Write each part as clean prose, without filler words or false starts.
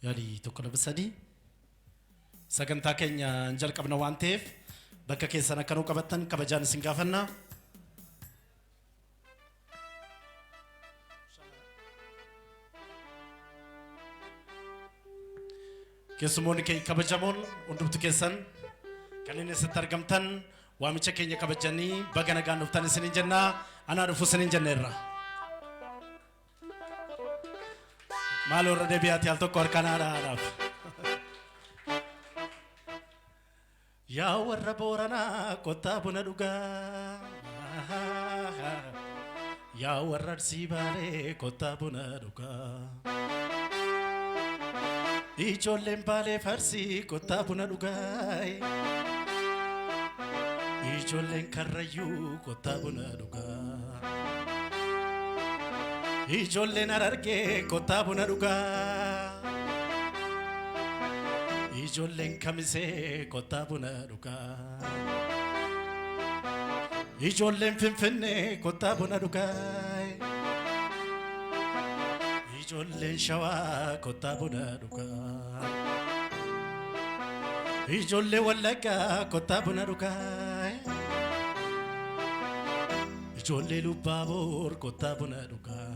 Yali tokko lama sadii sagantaa keenya jalqabna waan ta'eef bakka keessan akkanuu qabattan kabajaan isin gaafanna. Keessumoonni keenya kabajamoon hundumtu keessan kan inni asitti argamtan waamicha keenya kabajanii baga nagaan dhuftan isiniin jenna. Anaa dhufu isiniin jenneerra. Maaloo irra deebi'aati al tokko harkaan haadhaadhaaf. Yaa warra Booranaa kottaa buna dhugaa. Yaa warra Arsii Baalee kottaa buna dhugaa. Ijoolleen Baalee Farsii kottaa buna dhugaa. Ijoolleen Karrayyuu kottaa buna dhugaa. Ijoolleen Harargee kottaa buna dhugaa. Ijoolleen Kamisee kottaa buna dhugaa. Ijoolleen Finfinnee kottaa buna dhugaa. Ijoolleen Shawaa kottaa buna dhugaa. Ijoolleen Wallaggaa kottaa buna dhugaa. Ijoollee Lubbaaboor kottaa buna dhugaa.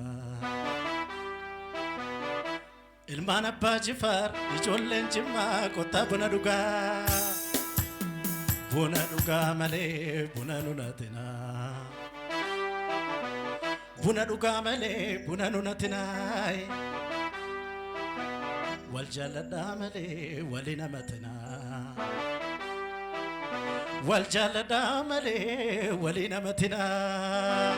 Ilmaan Abbaa Jifaar ijoolleen Jimmaa kottaa buna dhugaa. Buna dhugaa malee buna nunatinaa. Buna dhugaa malee buna nunatinaa. Wal jaaladhaa malee wali namatinaa. Wal jaaladhaa malee wali namatinaa.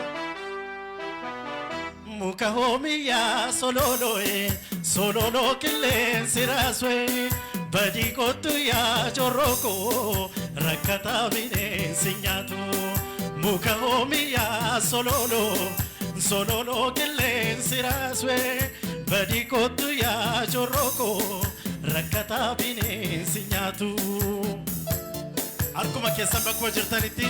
Muka hoomiyaa sololoo'ee sololoo qilleensi raaswee badii kottu yaa jorrokoo rakkataa bineensi nyaatu. Muka hoomiyaa sololoo qilleensi raaswee badii kottu yaa jorrokoo rakkataa bineensi nyaatu. Harkuma keessan bakkuma jirtanitti.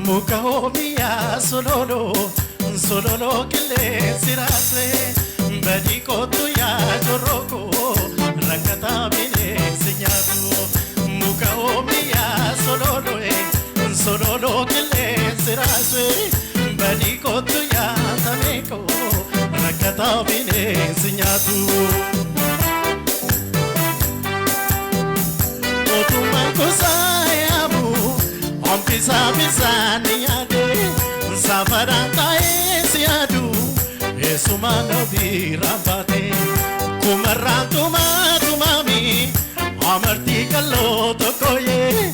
Muka hoomiyaa sololoo qilleensi raaswee badii kottu yaa jorrokoo rakkataa bineensi nyaatu. Muka hoomiyaa sololoo qilleensi raaswee badii kottu yaa tameekoo rakkataa bineensi nyaatu. Mootummaan gosaa yaamu ompisaa bisaanii yaadee safaraan taa'ee si yaadu. Esumaan ofiirraan baatee kumarraan tumaami amartii kalloo tokkoyee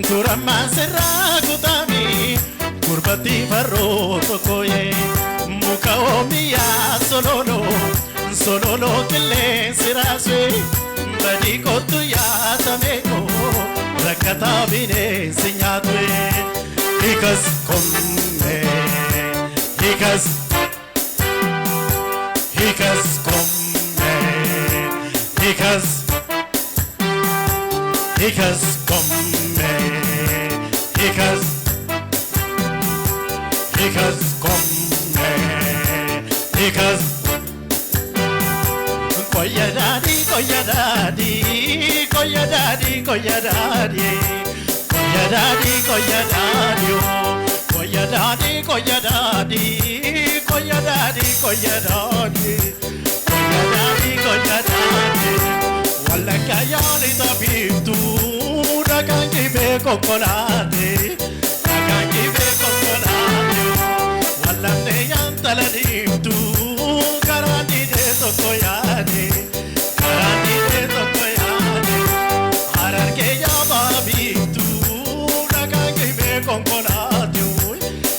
turammaan sirraa kutaami gurbattii farroo tokkoyee. Muka hoomiyaa sololoo qilleensi raaswee badii kottu yaa tameekoo rakkataa bineensi nyaatu. Hiikas kommee hiikas komme, hikas komme, hikas komme, hikas. Koya daddy, koya daddy, koya daddy, koya daddy, koya daddy, koya daddy, koya daddy, koya daddy, koya daddy, koya daddy, koya daddy, koya daddy. Wallaka yaani tabitu, rakangi be kokolade, rakangi be kokolade. Wallane yantaladimtu, karani de tokoyade, karani de tokoyade. Hararge yababitu, rakangi be kokolade,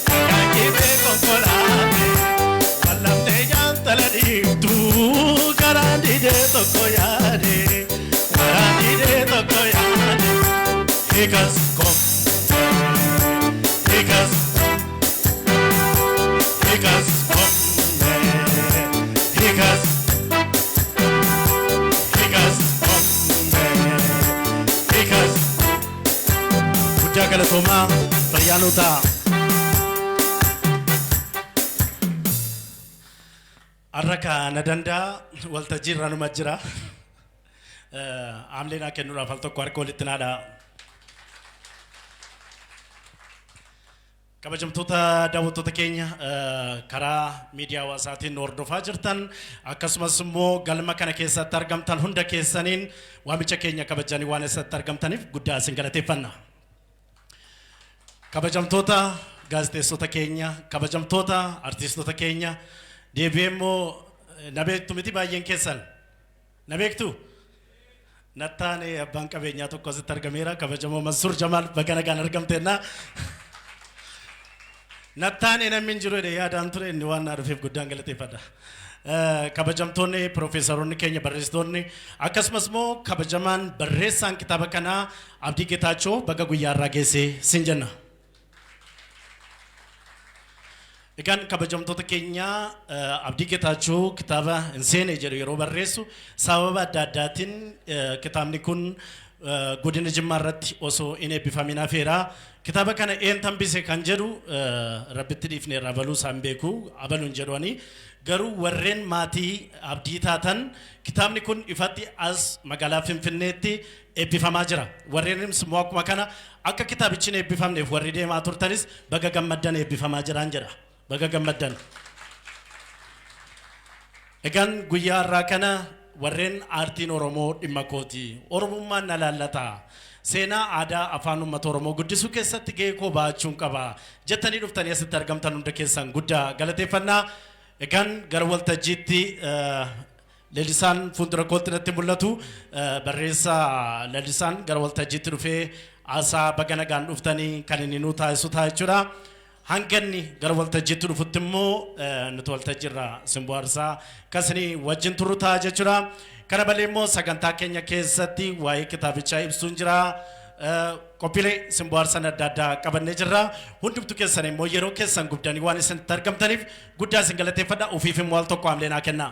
rakangi be kokolade. Wallane yantaladimtu, karani de tokoyade, karani de tokoyade. Hikas kom, hikas. galatoomaa fayyaanota arraka na dandaa waltajjii irra numa jira amleen kennuudhaaf al tokko harka walitti naadha kabajamtoota daawwattoota keenya karaa miidiyaa hawaasaatiin hordofaa jirtan akkasumas immoo galma kana keessatti argamtan hunda keessaniin waamicha keenya kabajanii waan isatti argamtaniif guddaa isin galateeffanna. Kabajamtoota gaazexeessota keenya, kabajamtoota artistoota keenya, deebi'ee immoo na beektu miti baay'een keessan na beektu nattaane abbaan qabeenyaa tokko asitti argameera kabajamoo Mansuur Jamaal baga nagaan argamteenna. Nattaane namni hin jiru yaadaan ture inni waan dhufeef guddaan galateeffadha. Kabajamtoonni piroofeesaroonni keenya barreessitoonni akkasumas immoo kabajamaan barreessaan kitaaba kanaa Abdii Getaachoo baga guyyaa irraa geessee sin jenna. Egaan kabajamtoota keenya Abdii Getaachoo kitaaba hin seene jedhu yeroo barreessu sababa adda addaatiin kitaabni kun godina Jimmaa irratti osoo hin eebbifamin hafeera. Kitaaba kana eentan bise kan jedhu rabbitti dhiifnee irraa baluu isaan beeku abaluun jedhanii garuu warreen maatii abdii taatan kitaabni kun ifatti as magaalaa Finfinneetti eebbifamaa jira. Warreen immoo akkuma kana akka kitaabichi hin eebbifamneef warri deemaa turtanis baga gammaddan eebbifamaa jiraan jedha. Baga gammaddan. Egaan guyyaa irraa kana warreen aartiin Oromoo dhimma kooti. Oromummaan na laallata. Seenaa aadaa afaan uummata Oromoo guddisuu keessatti gahee koo ba'achuun qaba. Jettanii dhuftanii asitti argamtan hunda keessan guddaa galateeffannaa. Egaan gara waltajjiitti Leellisaan fuuldura kootti natti mul'atu barreessaa Leellisaan gara waltajjiitti dhufee haasaa baga nagaan dhuftanii kan inni nuu taasisu ta'a jechuudha. Hanganni gara waltajjiitti dhufutti immoo nuti waltajjiirraa simboorsaa kasanii wajjin turru ta'a jechuudha. Kana malee immoo sagantaa keenya keessatti waa'ee kitaabichaa ibsuun jira. Qophiilee simboorsan adda addaa qabannee jirra. Hundumtu keessan immoo yeroo keessan guddanii waan isinitti argamtaniif guddaa isin galateeffadha. Ofiif immoo al tokko hamlee naa kenna.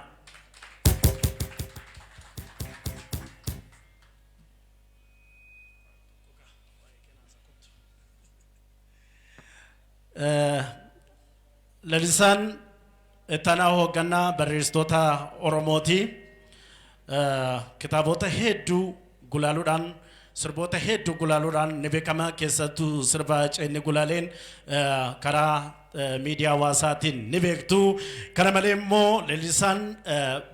Leellisaan ittaanaa hoogganaa barreessitoota Oromooti. Kitaabota hedduu gulaaluudhaan sirboota hedduu gulaaluudhaan ni beekama keessattuu sirba Ceenni Gulaaleen karaa miidiyaa hawaasaatiin ni beektu. Kana malee immoo Leellisaan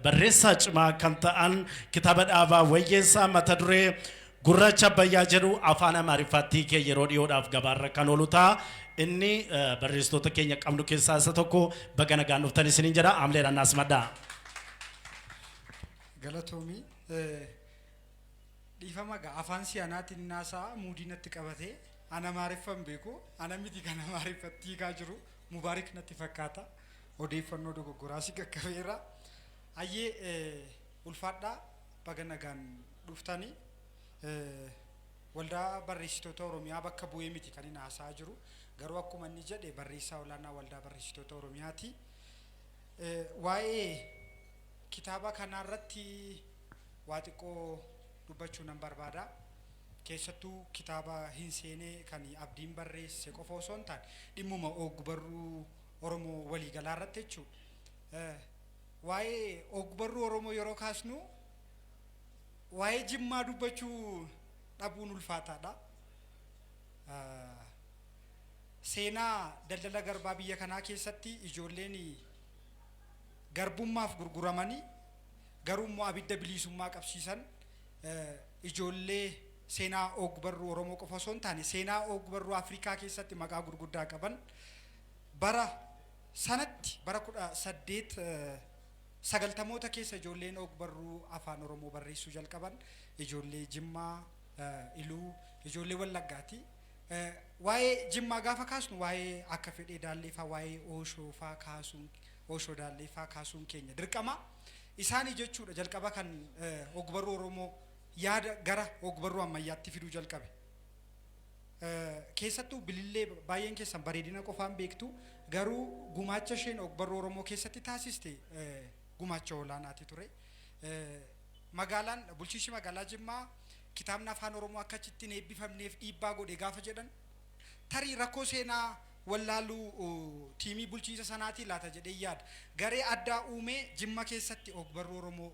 barreessaa cimaa kan ta'an kitaaba dhaabaa wayyeessaa mata duree Gurraacha Abbayyaa jedhu afaan Amaariffaatti yeroo dhiyoodhaaf gabaarra kan oolu ta'a. Inni barreessitoota keenya qabnu keessaa isa tokko baga nagaan dhuftan isiniin jedha. Amleedhaan naas maddaa. Galatoomii dhiifama afaan siyaanaatiin naasaa muudii natti qabatee ana Amaariffaan beeku ana miti kan Amaariffatti hiikaa jiru Mubaarik natti fakkaata odeeffannoo dogoggoraa si qaqqabeera ayyee ulfaadhaa baga nagaan dhuftanii waldaa barreessitoota Oromiyaa bakka bu'ee miti kan inni haasaa jiru garuu akkuma inni jedhe barreessaa olaanaa waldaa barreessitoota Oromiyaati. Waa'ee kitaaba kanarratti waa xiqqoo dubbachuu nan barbaada. Keessattuu kitaaba hin seene kan Abdiin barreesse qofa osoo hin taane dhimmuma ogbarruu Oromoo waliigalaa irratti jechuudha. Waa'ee ogbarruu Oromoo yeroo kaasnu waa'ee Jimmaa dubbachuu dhabuun ulfaataadha. Seenaa daldala garbaa biyya kanaa keessatti ijoolleen garbummaaf gurguramanii garuu immoo abidda bilisummaa qabsiisan ijoollee seenaa ogbarruu Oromoo qofa osoo hin taane seenaa ogbarruu Afrikaa keessatti maqaa gurguddaa qaban bara sanatti bara 1890moota keessa ijoolleen ogbarruu afaan Oromoo barreessuu jalqaban ijoollee Jimmaa Iluu ijoollee Wallaggaati. Waa'ee Jimmaa gaafa kaasnu waa'ee akka fedhee daalleefaa waa'ee Ooshoo faa kaasuun Ooshoo daalleefaa kaasuun keenya dirqama isaanii jechuudha jalqaba kan ogbarruu Oromoo yaada gara ogbarruu ammayyaatti fiduu jalqabe. Keessattuu bilillee baay'een keessan bareedina qofaan beektu garuu gumaacha isheen ogbarruu Oromoo keessatti taasiste gumaacha olaanaati ture. Magaalaan bulchiinsi magaalaa Jimmaa kitaabni afaan Oromoo akka achitti hin eebbifamneef dhiibbaa godhe gaafa jedhan tarii rakkoo seenaa wallaaluu tiimii bulchiinsa sanaatii laata jedhee yaada. Garee addaa uumee Jimma keessatti ogbarruu Oromoo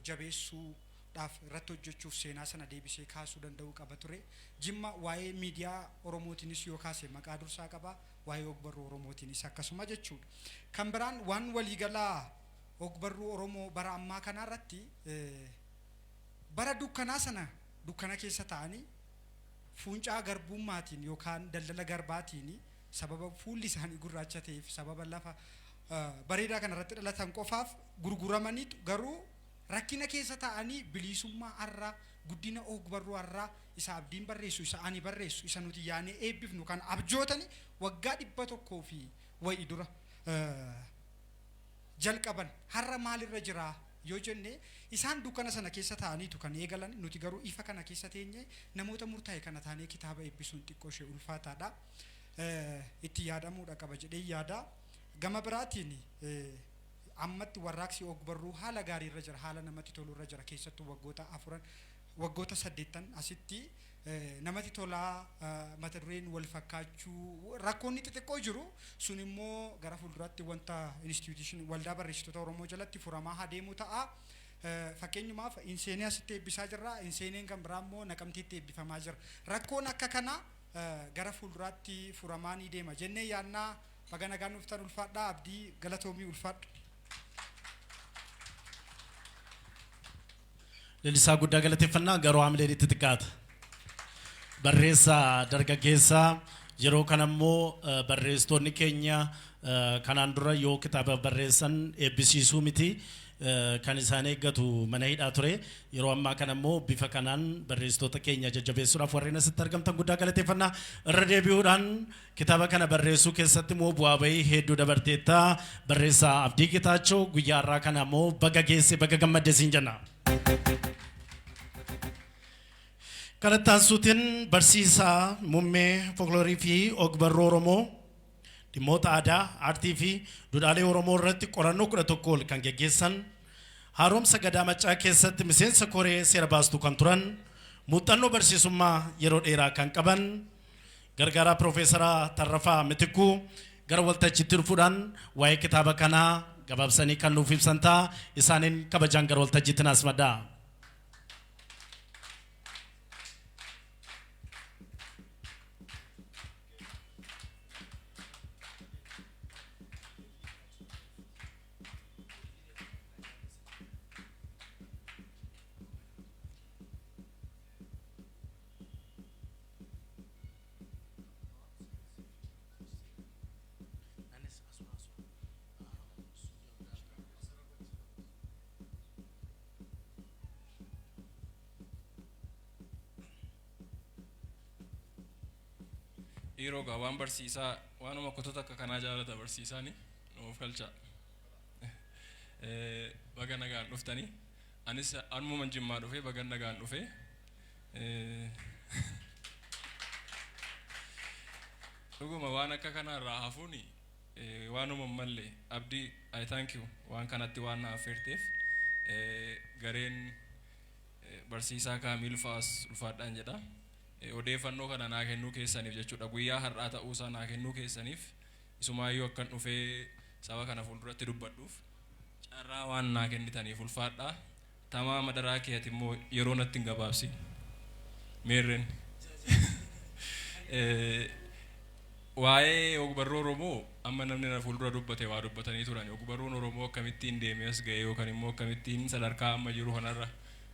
jabeessuudhaaf irratti hojjechuuf seenaa sana deebisee kaasuu danda'uu qaba ture. Jimma waa'ee miidiyaa Oromootiinis yoo kaase maqaa dursaa qaba, waa'ee ogbarruu Oromootiinis akkasuma jechuudha. Kan biraan waan waliigalaa ogbarruu Oromoo bara ammaa kanarratti bara dukkanaa sana dukkana keessa ta'anii fuuncaa garbummaatiin yookaan daldala garbaatiin sababa fuulli isaanii gurraacha ta'eef sababa lafa bareedaa kanarratti dhalatan qofaaf gurguramaniitu garuu rakkina keessa ta'anii bilisummaa har'aa guddina ogbarruu har'aa isa abdiin barreessu isa ani barreessu isa nuti yaanee eebbifnu kan abjootani waggaa 100 fi wayi dura jalqaban har'a maalirra jira yoo jenne isaan dukkana sana keessa ta'aniitu kan eegalan nuti garuu ifa kana keessa teenye namoota murtaa'e kana taanee kitaaba eebbisuun xiqqoo ishee ulfaataadha. Itti yaadamuudha qaba jedhee yaada. Gama biraatiin ammatti warraaqsi ogbarruu haala gaariirra jira, haala namatti tolurra jira keessattuu waggoota 8 asitti namatti tolaa mata dureen wal fakkaachuu rakkoonni xixiqqoo jiru sun immoo gara fuulduraatti wanta institution waldaa barreessitoota Oromoo jalatti furamaa adeemu ta'a. Fakkeenyumaaf inseenii asitti eebbisaa jirra, inseeneen kan biraa immoo Naqamteetti eebbifamaa jira. Rakkoon akka kana gara fuulduraatti furamaa ni deema jennee yaannaa. Baga nagaan dhuftan ulfaadhaa. Abdii Galatoomii ulfaadha. Lalisaa guddaa galateeffannaa garuu hamileen itti xiqqaata. Barreessaa dargaggeessaa yeroo kanammoo barreessitoonni keenya kanaan dura yoo kitaaba barreessan eebbisiisuu miti kan isaan eeggatu mana hidhaa ture. Yeroo ammaa kanammoo bifa kanaan barreessitoota keenya jajjabeessuudhaaf warreen asitti argamtan guddaa galateeffannaa. Irra deebi'uudhaan kitaaba kana barreessuu keessatti immoo bu'aa bahii hedduu dabarteetta. Barreessaa Abdii Getaachoo guyyaa har'aa kana immoo baga geesse baga gammadde siin jenna. Kanataansuutiin barsiisaa muummee folkloorii fi ogbarruu Oromoo dhimmoota aadaa, aartii fi duudhaalee Oromoo irratti qorannoo 11 kan geggeessan haaromsa gadaa Maccaa keessatti miseensa koree seera baastuu kan turan muuxannoo barsiisummaa yeroo dheeraa kan qaban gargaaraa Piroofeesara Tarrafaa Mitikuu gara waltajjiitti dhufuudhaan waa'ee kitaaba kanaa gabaabsanii kan nuuf ibsan ta'a. Isaaniin kabajaan gara waltajjiitti naas maddaa. Yeroo waan barsiisaa waanuma kutata akka kanaa jaalata barsiisaani nuuf galcha. Baga nagaan dhuftanii anis anuma Jimmaa dhufee baga nagaan dhufee dhuguma waan akka kanaa irraa hafuuni waanuma mallee Abdii I thank you waan kanatti waan na affeerteef gareen barsiisaa Kaamil Faas ulfaadhaan jedha. Odeeffannoo kana naa kennuu keessaniif jechuudha. Guyyaa har'aa ta'uusaa naa kennuu keessaniif isumaayyuu akkan dhufee saba kana fuulduratti dubbadhuuf carraa waan naa kennitaniif ulfaadhaa. Tamaa madaraa keeti immoo yeroo natti hin gabaabsi. Meerren waa'ee ogbarruu Oromoo amma namni na fuuldura dubbate waa dubbatanii turan. Ogbarruun Oromoo akkamittiin deemee as ga'e yookaan immoo akkamittiin sadarkaa amma jiru kanarra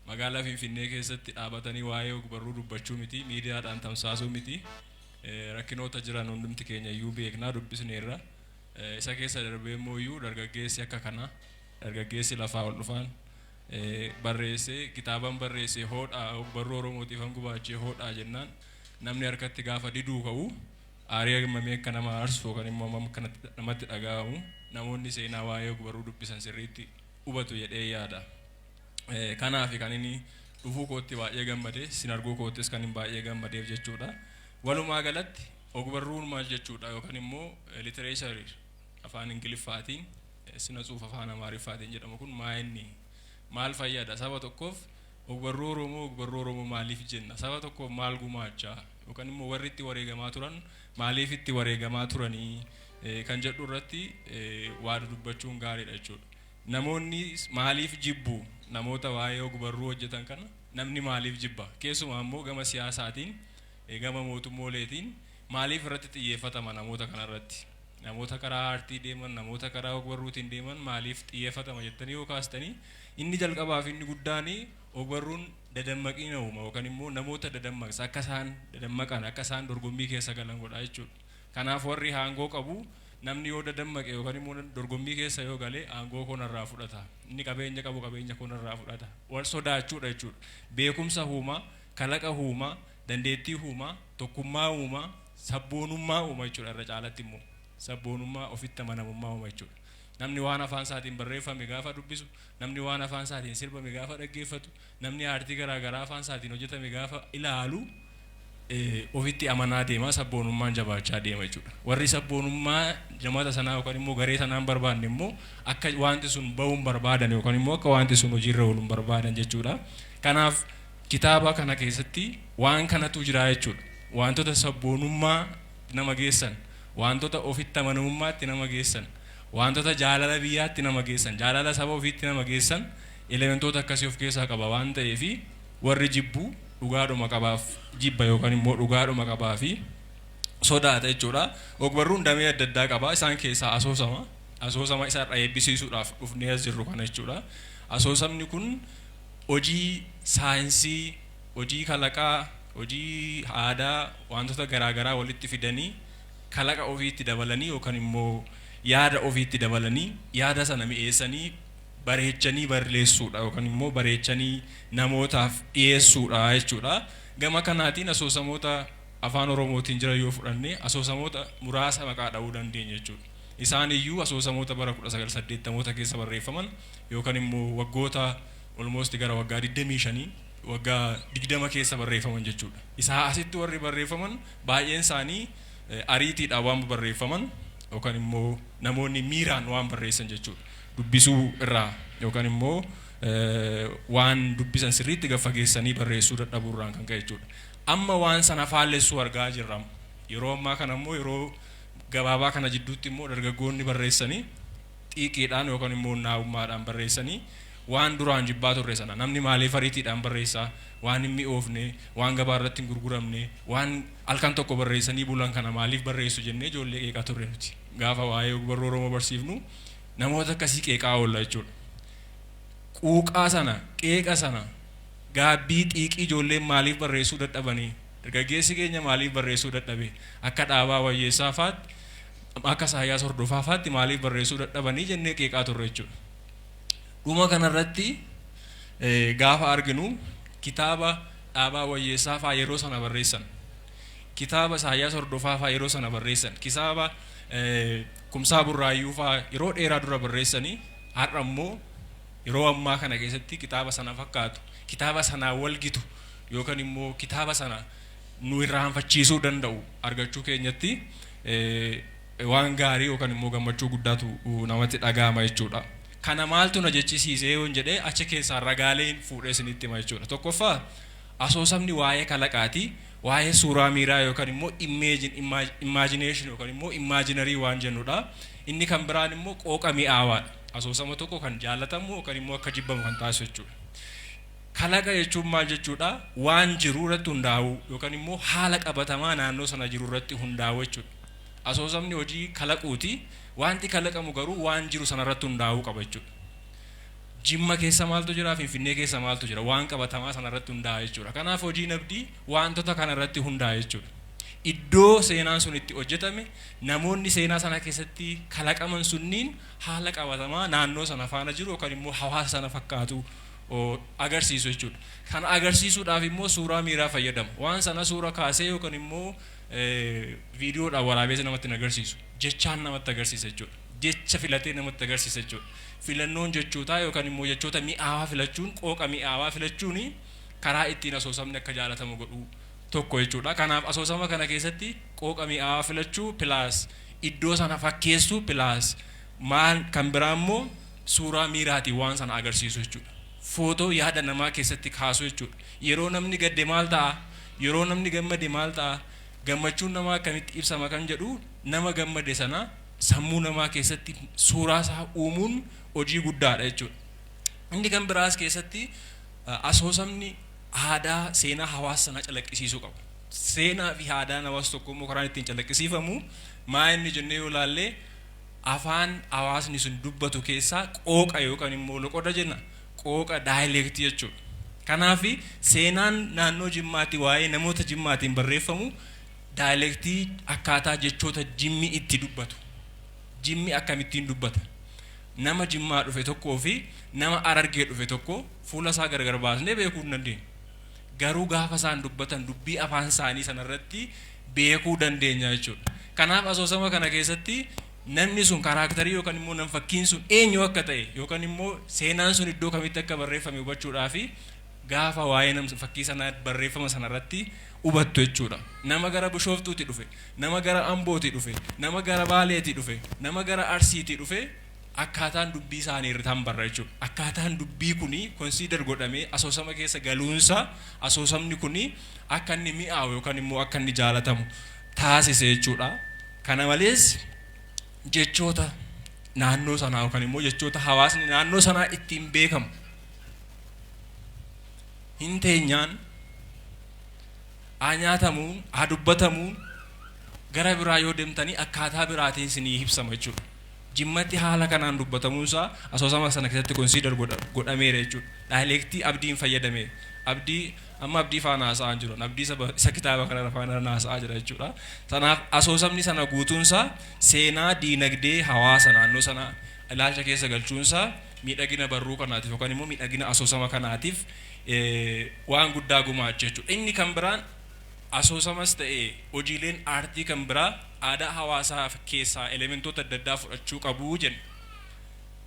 magaalaa Finfinnee keessatti dhaabatanii waa'ee ogbarruu dubbachuu miti, miidiyaadhaan tamsaasuu miti. Rakkinoota jiran hundumti keenya iyyuu beeknaa dubbisneerra. Isa keessa darbee immoo iyyuu dargaggeessi akka kana dargaggeessi lafaa ol dhufaan barreessee kitaaban barreessee hoodhaa ogbarruu Oromootiif hangubaachee hoodhaa jennaan namni harkatti gaafa diduu ka'u aarii mamee akka nama aarsu yookaan immoo akka namatti dhaga'amu namoonni seenaa waa'ee ogbarruu dubbisan sirriitti hubatu jedhee yaada. Kanaaf kan inni dhufuu kootti baay'ee gammadee sin arguu koottis kan hin baay'ee gammadeef jechuudha. Walumaa galatti ogbarruun maal jechuudha yookaan immoo literature afaan Ingiliffaatiin sina tsuuf afaan Amaariffaatiin jedhamu kun maal fayyada saba tokkoof ogbarruu Oromoo maaliif jenna? Saba tokko maal gumaachaa yookaan immoo warri itti wareegamaa turan maaliif itti wareegamaa turanii kan jedhu irratti waa dubbachuun gaariidha jechuudha. Namoonni maaliif jibbu namoota waa'ee ogbarruu hojjetan kana namni maaliif jibba? Keessumaa immoo gama siyaasaatiin gama mootummooleetiin maaliif irratti xiyyeeffatama namoota kanarratti? Namoota karaa aartii deeman, namoota karaa ogbarruutiin deeman maaliif xiyyeeffatama jettanii yoo kaastanii inni jalqabaaf inni guddaanii ogbarruun dadammaqiina uuma yookaan immoo namoota dadammaqsa akka isaan dadammaqan akka isaan dorgommii keessa galan godha jechuudha. Kanaaf warri aangoo qabu namni yoo dadammaqe yookaan immoo dorgommii keessa yoo gale aangoo kanarraa fudhata. Inni qabeenya qabu qabeenya kanarraa fudhata. Wal sodaachuudha jechuudha. Beekumsa uumaa, kalaqa uumaa, dandeettii uumaa, tokkummaa uumaa, sabboonummaa uuma jechuudha irra caalatti immoo. Sabboonummaa ofitti amanamummaa uuma jechuudha. Namni waan afaan isaatiin barreeffame gaafa dubbisu, namni waan afaan isaatiin sirbame gaafa dhaggeeffatu, namni aartii garaagaraa afaan isaatiin hojjetame gaafa ilaalu ofitti amanaa deema, sabboonummaan jabaachaa deema jechuudha. Warri sabboonummaa jamaata sanaa yookaan immoo garee sanaan barbaanne immoo akka wanti sun ba'uun barbaadan yookaan immoo akka wanti sun hojiirra ooluun barbaadan jechuudha. Kanaaf kitaaba kana keessatti waan kanatu jira jechuudha. Wantoota sabboonummaa nama geessan, wantoota ofitti amanamummaatti nama geessan, wantoota jaalala biyyaatti nama geessan, jaalala saba ofiitti nama geessan elementoota akkasii of keessaa qaba waan ta'eef warri jibbu dhugaadhuma qabaaf jibba yookaan immoo dhugaadhuma qabaa fi sodaata jechuudha. Ogbarruun damee adda addaa qaba. Isaan keessaa asoosama isaarra eebbisiisuudhaaf dhufnee as jirru kana jechuudha. Asoosamni kun hojii saayinsii, hojii kalaqaa, hojii aadaa wantoota garaagaraa walitti fidanii kalaqa ofiitti dabalanii yookaan immoo yaada ofiitti dabalanii yaada sana mi'eessanii bareechanii barreessuudha yookaan immoo bareechanii namootaaf dhiyeessuudha jechuudha. Gama kanaatiin asoosamoota afaan Oromootiin jira yoo fudhanne asoosamoota muraasa maqaa dha'uu dandeenya jechuudha. Isaan iyyuu asoosamoota bara 1980 keessa barreeffaman yookaan immoo waggoota almost gara waggaa 25 waggaa 20 keessa barreeffaman jechuudha. Isaa asitti warri barreeffaman baay'een isaanii ariitiidhaan waan barreeffaman yookaan immoo namoonni miiraan waan barreessan jechuudha. Dubbisuu irraa yookaan immoo waan dubbisan sirriitti gaffageessanii barreessuu dadhabuurraan kan ka'e jechuudha. Amma waan sana faallessuu argaa jirra. Yeroo ammaa kana immoo yeroo gabaabaa kana jidduutti immoo dargaggoonni barreessanii xiiqiidhaan yookaan immoo naa'ummaadhaan barreessanii waan duraan jibbaa turre sana namni maaliif ariitiidhaan barreessaa waan hin mi'oofne waan gabaa irratti hin gurguramne waan halkan tokko barreessanii bulan kana maaliif barreessu jennee ijoollee qeeqaa turre nuti. Gaafa waa'ee ogbarruu Oromoo barsiifnu namoota akkasii qeeqaa oolla jechuudha. Quuqaa sana, qeeqa sana, gaabbii xiiqii ijoolleen maaliif barreessuu dadhabanii, dargaggeessi keenya maaliif barreessuu dadhabe, akka Dhaabaa Wayyeessaa faatti, akka Isaayyaas Hordofaa faatti maaliif barreessuu dadhabanii jennee qeeqaa turre jechuudha. Dhuma kanarratti gaafa arginu kitaaba Dhaabaa Wayyeessaa fa'aa yeroo sana barreessan, kitaaba Isaayyaas Hordofaa fa'aa yeroo sana barreessan, kitaaba Kumsaa Burraayyuu fa'aa yeroo dheeraa dura barreessanii har'a immoo yeroo ammaa kana keessatti kitaaba sana fakkaatu, kitaaba sana walgitu yookaan immoo kitaaba sana nu irraanfachiisuu danda'u argachuu keenyatti waan gaarii yookaan immoo gammachuu guddaatu namatti dhaga'ama jechuudha. Kana maaltu na jechisiisee yoon jedhee achi keessaa ragaaleen fuudhee isinitti hima jechuudha. Tokkoffaa asoosamni waa'ee kalaqaati, waa'ee suuraa miiraa yookaan immoo imagination yookaan immoo imaginarii waan jennudha. Inni kan biraan immoo qooqa mi'aawaadha. Asoosama tokko kan jaallatamu yookaan immoo akka jibbamu kan taasisu jechuudha. Kalaqa jechuun maal jechuudha? Waan jiru irratti hundaa'u yookaan immoo haala qabatamaa naannoo sana jiru irratti hundaa'u jechuudha. Asoosamni hojii kalaquuti. Wanti kalaqamu garuu waan jiru sana irratti hundaa'uu qaba jechuudha. Jimma keessa maaltu jira, Finfinnee keessa maaltu jira, waan qabatamaa sana irratti hundaa'a jechuudha. Kanaaf hojiin abdii wantoota kana irratti hundaa'a jechuudha. Iddoo seenaan sun itti hojjetame namoonni seenaa sana keessatti kalaqaman sunniin haala qabatamaa naannoo sana faana jiru yookaan immoo hawaasa sana fakkaatu agarsiisu jechuudha. Kana agarsiisuudhaaf immoo suuraa miiraa fayyadamu. Waan sana suura kaasee yookaan immoo viidiyoodhaan waraabee namatti agarsiisu. Jechaan namatti agarsiisa jechuudha. Jecha filatee namatti agarsiisa jechuudha. Filannoon jechootaa yookaan immoo jechoota mi'aawaa filachuun, qooqa mi'aawaa filachuun karaa ittiin asoosamni akka jaalatamu godhu tokko jechuudha. Kanaaf asoosama kana keessatti qooqa mi'aawaa filachuu pilaas iddoo sana fakkeessuu pilaas maal kan biraa immoo suuraa miiraatiin waan sana agarsiisu jechuudha. footoo yaada namaa keessatti kaasu jechuudha. Yeroo namni gadde maal ta'a? Yeroo namni gammade maal ta'a? Gammachuun namaa akkamitti ibsama kan jedhu nama gammade sana sammuu namaa keessatti suuraa isaa uumuun hojii guddaadha jechuudha. Inni kan biraas keessatti asoosamni aadaa seenaa hawaasa sanaa calaqqisiisuu qaba. Seenaa fi aadaan hawaasa tokko immoo karaan ittiin calaqqisiifamu maa inni jennee yoo ilaalle afaan hawaasni sun dubbatu keessaa qooqa yookaan immoo loqoda jenna. Qooqa daayilektii jechuudha. Kanaaf seenaan naannoo Jimmaatii waa'ee namoota Jimmaatiin barreeffamu daayilektii akkaataa jechoota Jimmi itti dubbatu. Jimmi akkamittiin dubbata? Nama Jimmaa dhufe tokkoo fi nama Harargee dhufe tokko fuula isaa gargar baasnee beekuu hin dandeenyu. Garuu gaafa isaan dubbatan dubbii afaan isaanii sanarratti beekuu dandeenya jechuudha. Kanaaf asoosama kana keessatti namni sun karaaktarii yookaan immoo nam fakkiin sun eenyu akka ta'e yookaan immoo seenaan sun iddoo kamitti akka barreeffame hubachuudhaaf gaafa waa'ee nam fakkii sanaa barreeffama sanarratti hubattu jechuudha. Nama gara Bishooftuutti dhufe, nama gara Ambootti dhufe, nama gara Baaleetti dhufe, nama gara Arsiitti dhufe akkaataan dubbii isaanii irratti barra jechuudha. Akkaataan dubbii kuni consider godhamee asoosama keessa galuunsa asoosamni kuni akka inni mi'aawu yookaan immoo akka inni jaalatamu taasise jechuudha. Kana malees jechoota naannoo sanaa yookaan immoo jechoota hawaasni naannoo sanaa ittiin beekamu hin teenyaan nyaatamuun dubbatamuun gara biraa yoo deemtanii akkaataa biraatiin isinii ibsama jechuudha. Jimmatti haala kanaan dubbatamuunsaa asoosama sana keessatti consider godhameera jechuudha. Daayilektii abdiin fayyadamee abdii amma abdii faana haasa'aa jiru abdii isa kitaaba kana faana haasa'aa jira jechuudha. Kanaaf asoosamni sana guutuunsaa seenaa diinagdee hawaasa naannoo sana ilaalcha keessa galchuunsaa miidhagina barruu kanaatiif yookaan immoo miidhagina asoosama kanaatiif waan guddaa gumaacha jechuudha. Inni kan biraan asoosamas ta'e hojiileen aartii kan biraa aadaa hawaasaa keessaa elementoota adda addaa fudhachuu qabu jenna.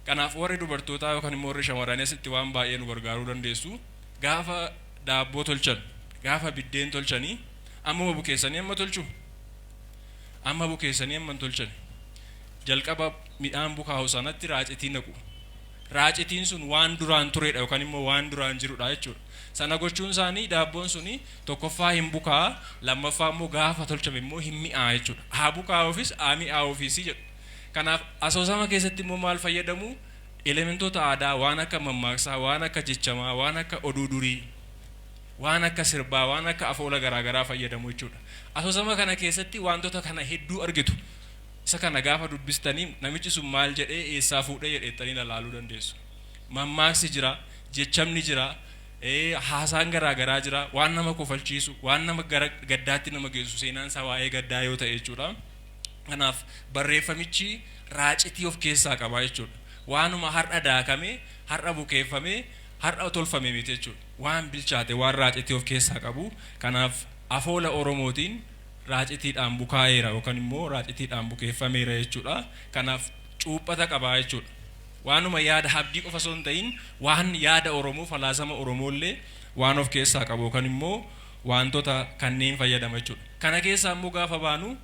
Kanaaf warri dubartootaa yookaan immoo warri shamarranii asitti waan baay'ee nu gargaaruu dandeessu. Gaafa daabboo tolchan, gaafa biddeen tolchanii amma bukeessanii amma tolchu. Amma bukeessanii amma tolchan. Jalqaba midhaan bukaa'u sanatti raacitii naqu. Raacitiin sun waan duraan turedha yookaan immoo waan duraan jirudha jechuudha. Sana gochuun isaanii daabboon suni tokkoffaa hin bukaa, lammaffaa immoo gaafa tolchame immoo hin mi'aa jechuudha. Haa bukaa'uufis haa mi'aa'uufis jedhu. Kanaaf asoosama keessatti immoo maal fayyadamu? Elementoota aadaa waan akka mammaaksaa, waan akka jechamaa, waan akka oduu durii, waan akka sirbaa, waan akka afoola garaagaraa fayyadamu jechuudha. Asoosama kana keessatti wantoota kana hedduu argitu. Isa kana gaafa dubbistanii namichi sun maal jedhee eessaa fuudhee jedheettanii ilaaluu dandeessu. Mammaaksi jira, jechamni jira, haasaan garaagaraa jira, waan nama kofalchiisu, waan nama gaddaatti nama geessu seenaan isaa waa'ee gaddaa yoo ta'e jechuudha. Kanaaf barreeffamichi raacitii of keessaa qaba jechuudha. Waanuma har'a daakame, har'a bukeeffame, har'a tolfame miti jechuudha. Waan bilchaate waan raacitii of keessaa qabu. Kanaaf afoola Oromootiin raacitiidhaan bukaa'eera yookaan immoo raacitiidhaan bukeeffameera jechuudha. Kanaaf cuuphata qaba jechuudha. Waanuma yaada habdii qofa osoo hin ta'in waan yaada Oromoo falaasama Oromoollee waan of keessaa qabu yookaan immoo wantoota kanneen fayyadama jechuudha. Kana keessaa immoo gaafa baanu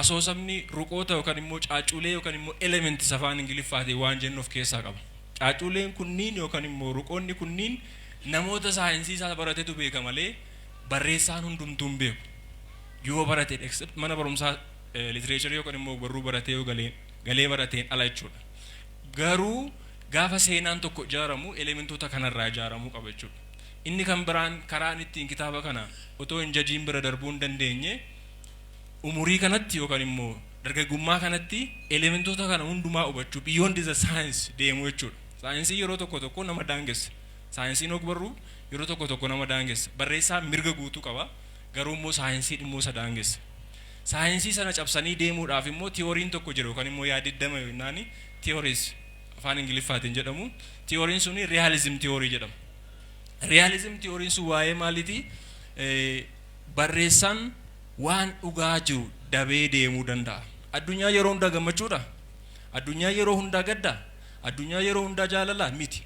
asoosamni ruqoota yookaan immoo caaccuulee yookaan immoo elements afaan Ingiliffaatiin waan jennu of keessaa qaba. Caaccuuleen kunniin yookaan immoo ruqoonni kunniin namoota saayinsii isaa baratetu beeka malee barreessaan hundumtuu hin beeku. Yoo barate except mana barumsaa literature yookaan immoo barruu baratee yoo galee barateen ala jechuudha. Garuu gaafa seenaan tokko ijaaramu elementoota kanarraa ijaaramuu qaba jechuudha. Inni kan biraan karaan ittiin kitaaba kana otoo hin jajiin bira darbuu hin dandeenye umurii kanatti yookaan immoo dargaggummaa kanatti elementoota kana hundumaa hubachuu beyond the science deemu jechuudha. Saayinsii yeroo tokko nama daangessa. Saayinsiin ogbarruu yeroo tokko nama daangessa. Barreessaa mirga guutuu qaba. Garuu immoo saayinsii dhimmoo isa daangessa. Saayinsii sana cabsanii deemuudhaaf immoo tiyooriin tokko jiru yookaan immoo yaadiddama yookaan tiyooriis afaan Ingiliffaatiin jedhamu. Tiyooriin suni realism theory jedhama. Realism theory sun waa'ee maaliiti? Barreessaan waan dhugaa jiru dabee deemuu danda'a. Addunyaa yeroo hundaa gammachuudha. Addunyaa yeroo hundaa gaddaa. Addunyaa yeroo hundaa jaalalaa miti.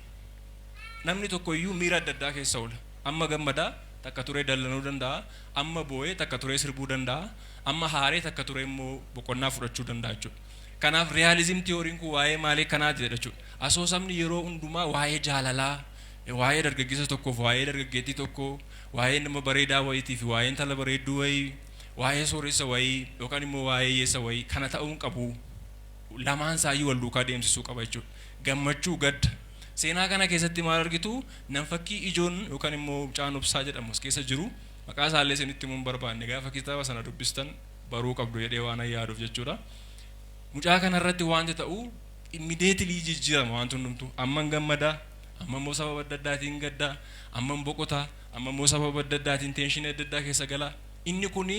Namni tokko iyyuu miira adda addaa keessa oola. Amma gammadaa takka turee dallanuu danda'a. Amma boo'ee takka turee sirbuu danda'a. Amma haaree takka turee immoo boqonnaa fudhachuu danda'a jechuudha. Kanaaf realism theory kun waa'ee maalii kanaati jechuudha. Asoosamni yeroo hundumaa waa'ee jaalalaa, waa'ee dargaggeessa tokkoof waa'ee dargaggeettii tokko waa'ee nama bareedaa wayiitiif waa'ee intala bareedduu wayii waa'ee sooressa wayii yookaan immoo waa'ee hiyyeessa wayii kana ta'uun qabu lamaan isaayyuu wal duukaa deemsisuu qaba jechuudha. Gammachuu gadda seenaa kana keessatti maal argitu nam fakkii ijoon yookaan immoo mucaan obsaa jedhamu as keessa jiru maqaa isaallee isinitti himuun barbaanne gaafa kitaaba sana dubbistan baruu qabdu jedhee waan yaaduuf jechuudha. Mucaa kanarratti wanti ta'u immediately jijjiirama wanti hundumtu amman gammadaa amma immoo sababa adda addaatiin gaddaa amma boqotaa amma immoo sababa adda addaatiin teenshinii adda addaa keessa galaa inni kuni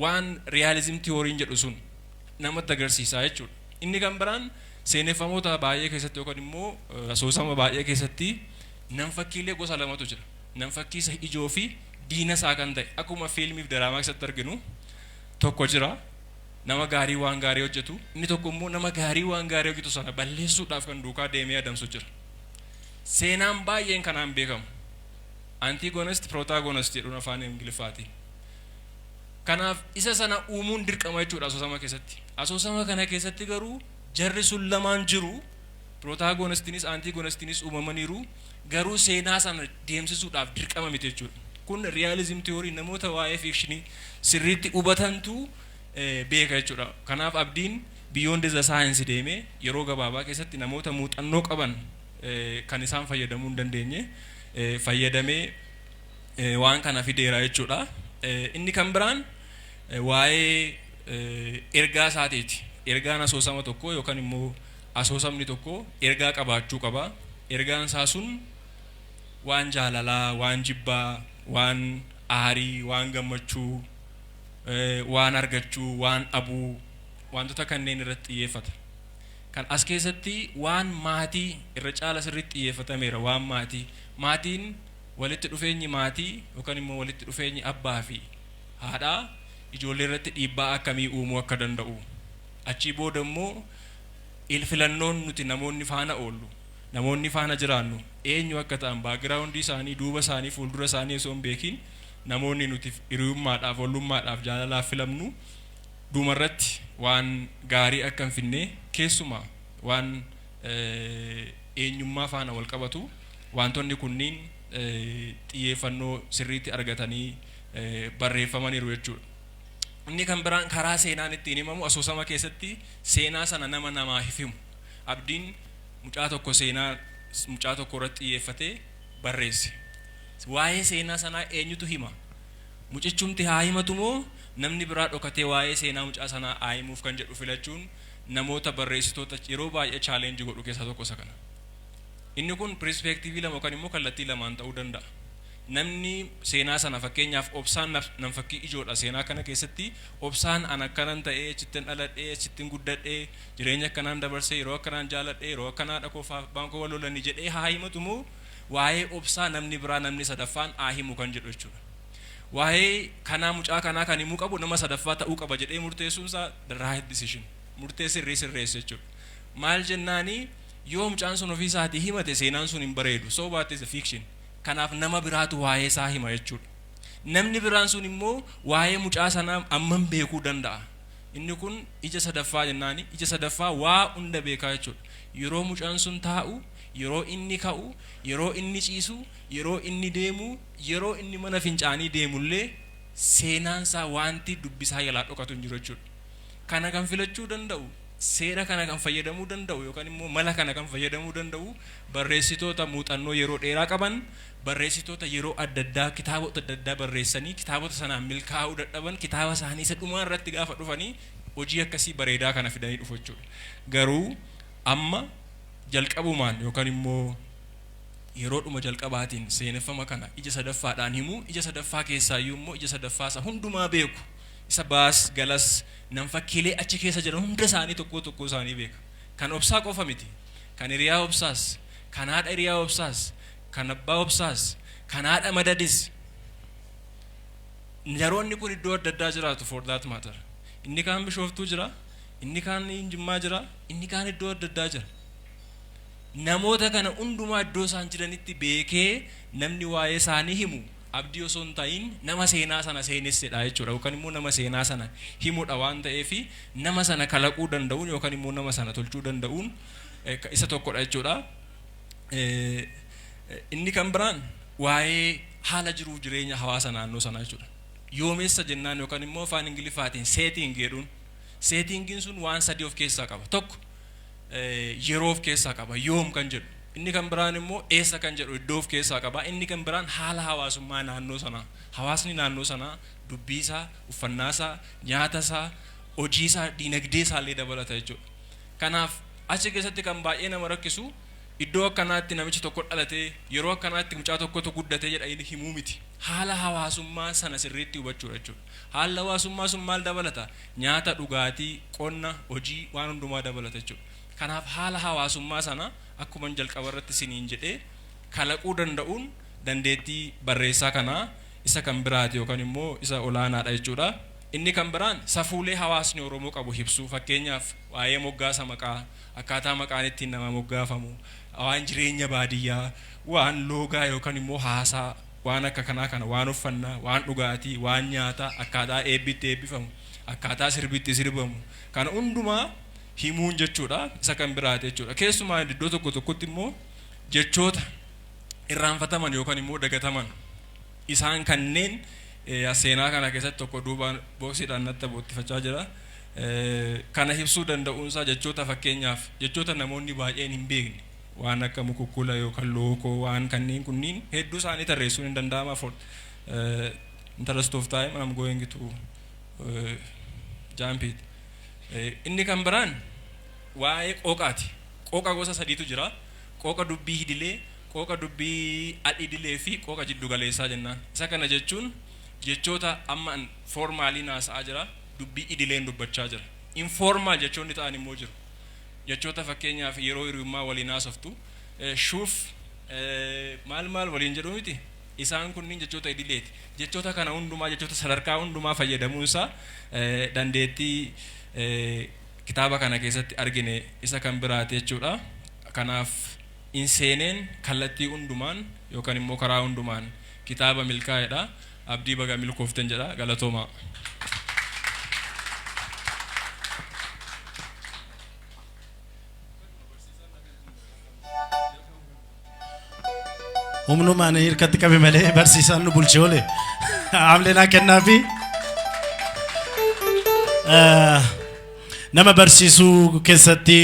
waan realizim tiyooriin jedhu sun namatti agarsiisaa jechuudha. Inni kan biraan seeneffamoota baay'ee keessatti yookaan immoo asoosama baay'ee keessatti nam fakkiilee gosa lamatu jira. Nam fakkii isa ijoo fi diina isaa kan ta'e akkuma fiilmiif daraamaa keessatti arginu tokko jira nama gaarii waan gaarii hojjetu inni tokko immoo nama gaarii waan gaarii hojjetu sana balleessuudhaaf kan duukaa deemee adamsu jira. Seenaan baay'een kanaan beekamu antigonist protaagonist jedhuun afaan ingiliffaatiin. Kanaaf isa sana uumuun dirqama jechuudha asoosama keessatti. Asoosama kana keessatti garuu jarri sun lamaan jiru protaagonistiinis antigonistiinis uumamaniiru garuu seenaa sana deemsisuudhaaf dirqama miti jechuudha. Kun realizim tiyoorii namoota waa'ee fiikshinii sirriitti hubatantu beeka jechuudha. Kanaaf abdiin beyond the science deemee yeroo gabaabaa keessatti namoota muuxannoo qaban kan isaan fayyadamuu hin dandeenye fayyadamee waan kana fideera jechuudha. Inni kan biraan waa'ee ergaa isaatiiti. Ergaan asoosama tokko yookaan immoo asoosamni tokko ergaa qabaachuu qaba. Ergaan isaa sun waan jaalalaa, waan jibbaa, waan aarii, waan gammachuu, waan argachuu, waan dhabuu wantoota kanneen irratti xiyyeeffata. Kan as keessatti waan maatii irra caala sirriitti xiyyeeffatameera. Waan maatiin walitti dhufeenyi maatii yookaan immoo walitti dhufeenyi abbaa fi haadhaa ijoollee irratti dhiibbaa akkamii uumuu akka danda'u. Achii booda immoo ilfilannoon nuti namoonni faana oollu namoonni faana jiraannu eenyu akka ta'an baagiraawundii isaanii duuba isaanii fuuldura isaanii osoo hin beekin namoonni nuti hiriyummaadhaaf ollummaadhaaf jaalalaaf filamnu dhumarratti waan gaarii akka hin finne keessumaa waan eenyummaa faana wal qabatu wantoonni kunniin xiyyeeffannoo sirriitti argatanii barreeffamaniiru jechuudha. Inni kan biraan karaa seenaan ittiin himamu asoosama keessatti seenaa sana nama namaaf himu. Abdiin mucaa tokko irratti xiyyeeffatee barreesse. Waa'ee seenaa sanaa eenyutu hima? Mucichumti haa himatu moo namni biraa dhokatee waa'ee seenaa mucaa sanaa haa himuuf kan jedhu filachuun namoota barreessitoota yeroo baay'ee chaalenjii godhu keessaa tokko isa kana. Inni kun perspeektiivii lama yookaan immoo kallattii lamaan ta'uu danda'a. Namni seenaa sana fakkeenyaaf obsaan nam fakkii ijoodha seenaa kana keessatti obsaan an akkanan ta'ee achittiin dhaladhee achittiin guddadhee jireenya akkanaan dabarsee yeroo akkanaan jaaladhee yeroo akkanaa dhaqoofaaf baankoo wal lolanii jedhee haa himatu moo waa'ee obsaa namni biraa namni sadaffaan haa himu kan jedhu jechuudha. Waa'ee kanaa mucaa kanaa kan himuu qabu nama sadaffaa ta'uu qaba jedhee murteessuunsaa the right decision murtee sirreessa jechuudha. Maal jennaanii yoo mucaan sun ofii isaatii himate seenaan sun hin bareedu so what is a fiction. Kanaaf nama biraatu waa'ee isaa hima jechuudha. Namni biraan sun immoo waa'ee mucaa sanaa amman beekuu danda'a. Inni kun ija sadaffaa jennaani ija sadaffaa waa hunda beekaa jechuudha. Yeroo mucaan sun taa'u, yeroo inni ka'u, yeroo inni ciisu, yeroo inni deemu, yeroo inni mana fincaanii deemullee seenaansaa wanti dubbisaa jalaa dhokatu hin jiru jechuudha. Kana kan filachuu danda'u seera kana kan fayyadamuu danda'u yookaan immoo mala kana kan fayyadamuu danda'u barreessitoota muuxannoo yeroo dheeraa qaban barreessitoota yeroo adda addaa kitaabota adda addaa barreessanii kitaabota sanaan milkaa'uu dadhaban kitaaba isaanii isa dhumaa irratti gaafa dhufanii hojii akkasii bareedaa kana fidanii dhufu jechuudha. Garuu amma jalqabumaan yookaan immoo yeroo dhuma jalqabaatiin seeneffama kana ija sadaffaadhaan himu ija sadaffaa keessaayyuu immoo ija sadaffaa isa hundumaa beeku isa baas galas nam fakkiilee achi keessa jiran hunda isaanii tokko isaanii beeka. Kan obsaa qofa miti. Kan hiriyaa obsaas, kan haadha hiriyaa obsaas, kan abbaa obsaas, kan haadha madadis. Naroonni kun iddoo adda addaa jiraatu for that matter. Inni kaan Bishooftuu jira, inni kaan Jimmaa jira, inni kaan iddoo adda addaa jira. Namoota kana hundumaa iddoo isaan jiranitti beekee namni waa'ee isaanii himu abdii osoo hin ta'in nama seenaa sana seenessedha jechuudha yookaan immoo nama seenaa sana himudha waan ta'eef nama sana kalaquu danda'uun yookaan immoo nama sana tolchuu danda'uun isa tokkodha jechuudha. inni kan biraan waa'ee haala jiruuf jireenya hawaasa naannoo sanaa jechuudha. Yoomeessa jennaan yookaan immoo afaan Ingiliffaatiin setting jedhuun settingin sun waan sadii of keessaa qaba. Tokko yeroo of keessaa qaba yoom kan jedhu. Inni kan biraan immoo eessa kan jedhu iddoo of keessaa qaba. Inni kan biraan haala hawaasummaa naannoo sanaa. Hawaasni naannoo sanaa dubbii isaa, uffannaa isaa, nyaata isaa, hojii isaa, diinagdee isaa illee dabalata jechuudha. Kanaaf achi keessatti kan baay'ee nama rakkisu iddoo akkanaatti namichi tokko dhalatee yeroo akkanaatti mucaa tokkotu guddatee jedhanii himuu miti. Haala hawaasummaa sana sirriitti hubachuudha jechuudha. Haala hawaasummaa sun maal dabalata? Nyaata, dhugaatii, qonna, hojii waan hundumaa dabalata jechuudha. Kanaaf haala hawaasummaa sana akkuma jalqaba irratti siniin jedhee kalaquu danda'uun dandeettii barreessaa kanaa isa kan biraati yookaan immoo isa olaanaadha jechuudha. Inni kan biraan safuulee hawaasni Oromoo qabu ibsuu. Fakkeenyaaf waa'ee moggaasa maqaa, akkaataa maqaan ittiin nama moggaafamu, waan jireenya baadiyyaa, waan loogaa yookaan immoo haasaa, waan akka kanaa kana, waan uffannaa, waan dhugaatii, waan nyaataa, akkaataa eebbitti eebbifamu, akkaataa sirbitti sirbamu, kana hundumaa himuun jechuudha. Isa kan biraati jechuudha. Keessumaa iddoo tokko tokkotti immoo jechoota irraanfataman yookaan immoo dagataman isaan kanneen seenaa kana keessatti tokko duubaan booksiidhaan natti boottifachaa jira. Kana ibsuu danda'uunsaa jechoota fakkeenyaaf jechoota namoonni baay'een hin beekne waan akka mukukkula yookaan lookoo waan kanneen kunniin hedduu isaanii tarreessuun hin danda'ama. Interest of time I'm going to jump it. Inni kan biraan waa'ee qooqaati. Qooqa gosa sadiitu jira. Qooqa dubbii hidilee, qooqa dubbii adhidilee fi qooqa jiddu galeessaa jennaan. Isa kana jechuun jechoota amma formaalii naasa'aa jira, dubbii idileen dubbachaa jira. Informal jechoonni ta'an immoo jiru. Jechoota fakkeenyaaf yeroo hiriyummaa waliin haasoftu shuuf maal waliin jedhu miti. Isaan kunniin jechoota idileeti. Jechoota kana hundumaa jechoota sadarkaa hundumaa fayyadamuunsaa dandeettii kitaaba kana keessatti argine isa kan biraati jechuudha. Kanaaf inseeneen kallattii hundumaan yookaan immoo karaa hundumaan kitaaba milkaa'edha. Abdii baga milkooftan jedha. Galatooma. Humnumaan hirkatti qabe malee barsiisaan nu bulche oole. Amleenaa kennaa fi nama barsiisuu keessatti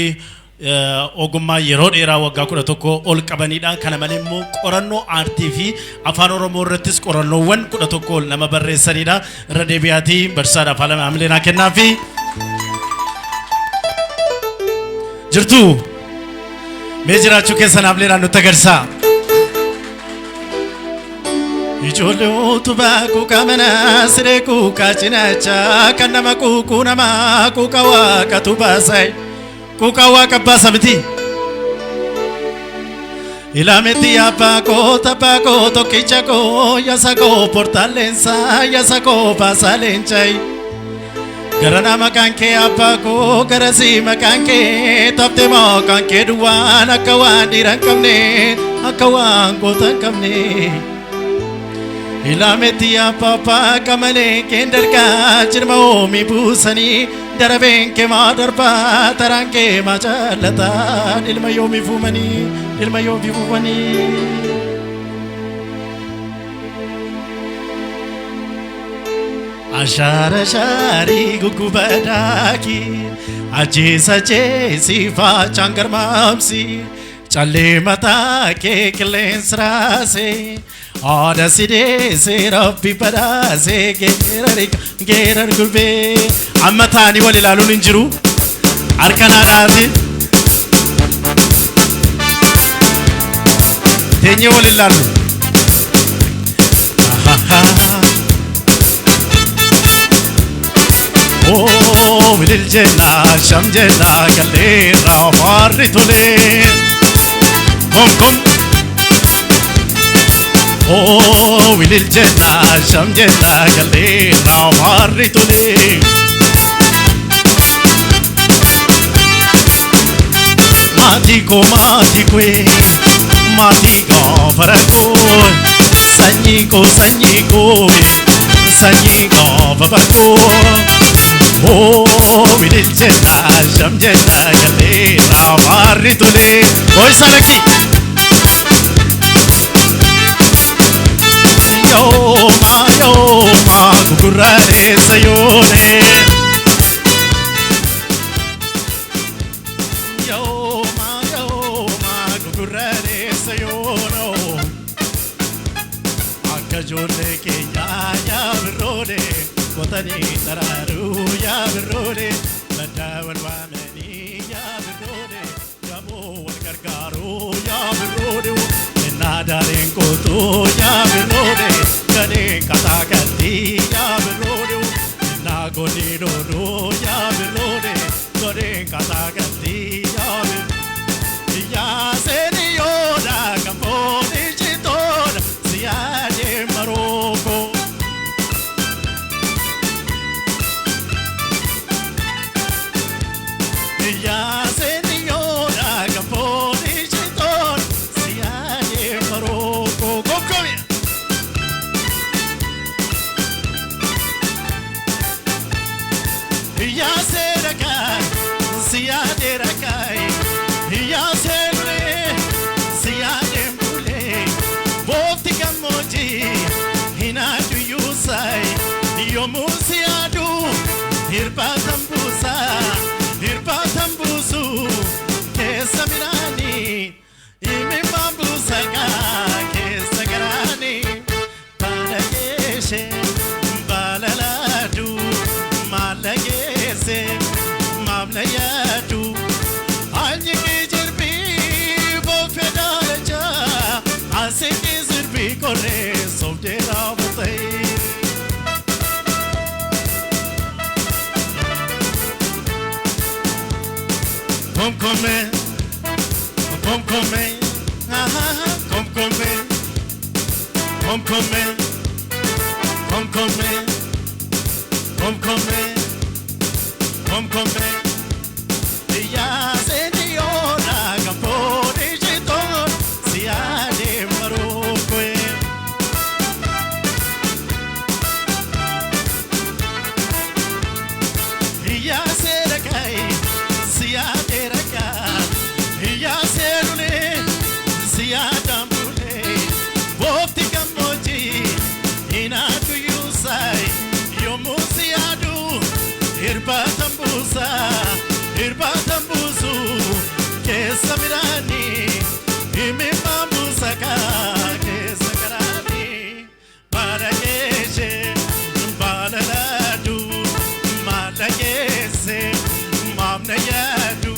ogummaa yeroo dheeraa waggaa 11 ol qabanidha. Kana malee immoo qorannoo aartii fi afaan Oromoo irrattis qorannoowwan 11 ol nama barreessanidha. Irra deebi'aatii barsiisaadha afaan Amleenaa kennaa fi jirtu mee jiraachuu keessan Amleenaa nutti agarsiisa. Ijoollee utubaa kuukaa mana siree kuukaa cinaacha kan nama kuukuu nama kuukaa waaqatu baasai kuukaa waaqa baasa miti. Ilametti tabbaa koo tokkicha koo yaasa koo portaaleensa yaasa koo baasa leencai gara nama kan kee abbaa koo gara si maqaan kee taphte maqaan kee duwwaan akka waan dhiira hin qabne akka waan goota hin qabne. Ilametti papa kamale kenderga jirma omi busani daraben ke ma darba taranke ma chalata ilma yomi fumani ashara shari gugubadaki ajesa sifa changar mamsi challe mata ke klensrase Ada side se rabbi pada se gerar gurbe amma tani wali lalun injiru arkana dati tenye wali lalu oh milil jenna sham jenna galera marritule kom Oh, wilil jenna, sham jenna, galera marritule. Mati ko, mati go parako. Sanyi ko, parako. Oh, wilil jenna, sham jenna, galera marritule. Oi salaki. yooma gugurrareessa yoone yooma gugurrareessa yoono akka ijoollee keenyaa yaa birroode qotanii daraaruu yaa birroode baddaa wal waamanii yaa birroode gamoo wal gargaaruu yaa birroode naadaaleen kootuu yaa birroode kaneen kataa galtii yaa birroode naa godii doodoo yaa birroode godeen kataa galtii yaa birroode yaa seeni yooda kambooni jitooda siyaadee marooko yaa seeni yooda kambooni jitooda siyaadee marooko kokkomia yaa seerakaa siyaadee rakai yaa seeree siyaadee mbulee boofti gammoojii hinaadu yuusai yoomuu siyaadu hirbaatan buusuu keessa midhaanii imimmaan buusakaa keessa garaanii baala geeshee baala laaduu maalla geessee maamla yaadu anyikii jirbii boofee daalachaa asikii sirbii korree sobdee raawwatee Komkome, komkome, komkome, komkome, komkome, komkome, komkome. Yaa seniora kamponi jiton siade marokwe. Yaa serakai siade raka. Yaa serule siada mbule. Bofti kamoji inatu yusai yomu siadu Irbatan buusu keessa midhaanii imimmaan buusakaa keessa garaanii baala geeshee baala laaduu maalla geessee maamna yaadu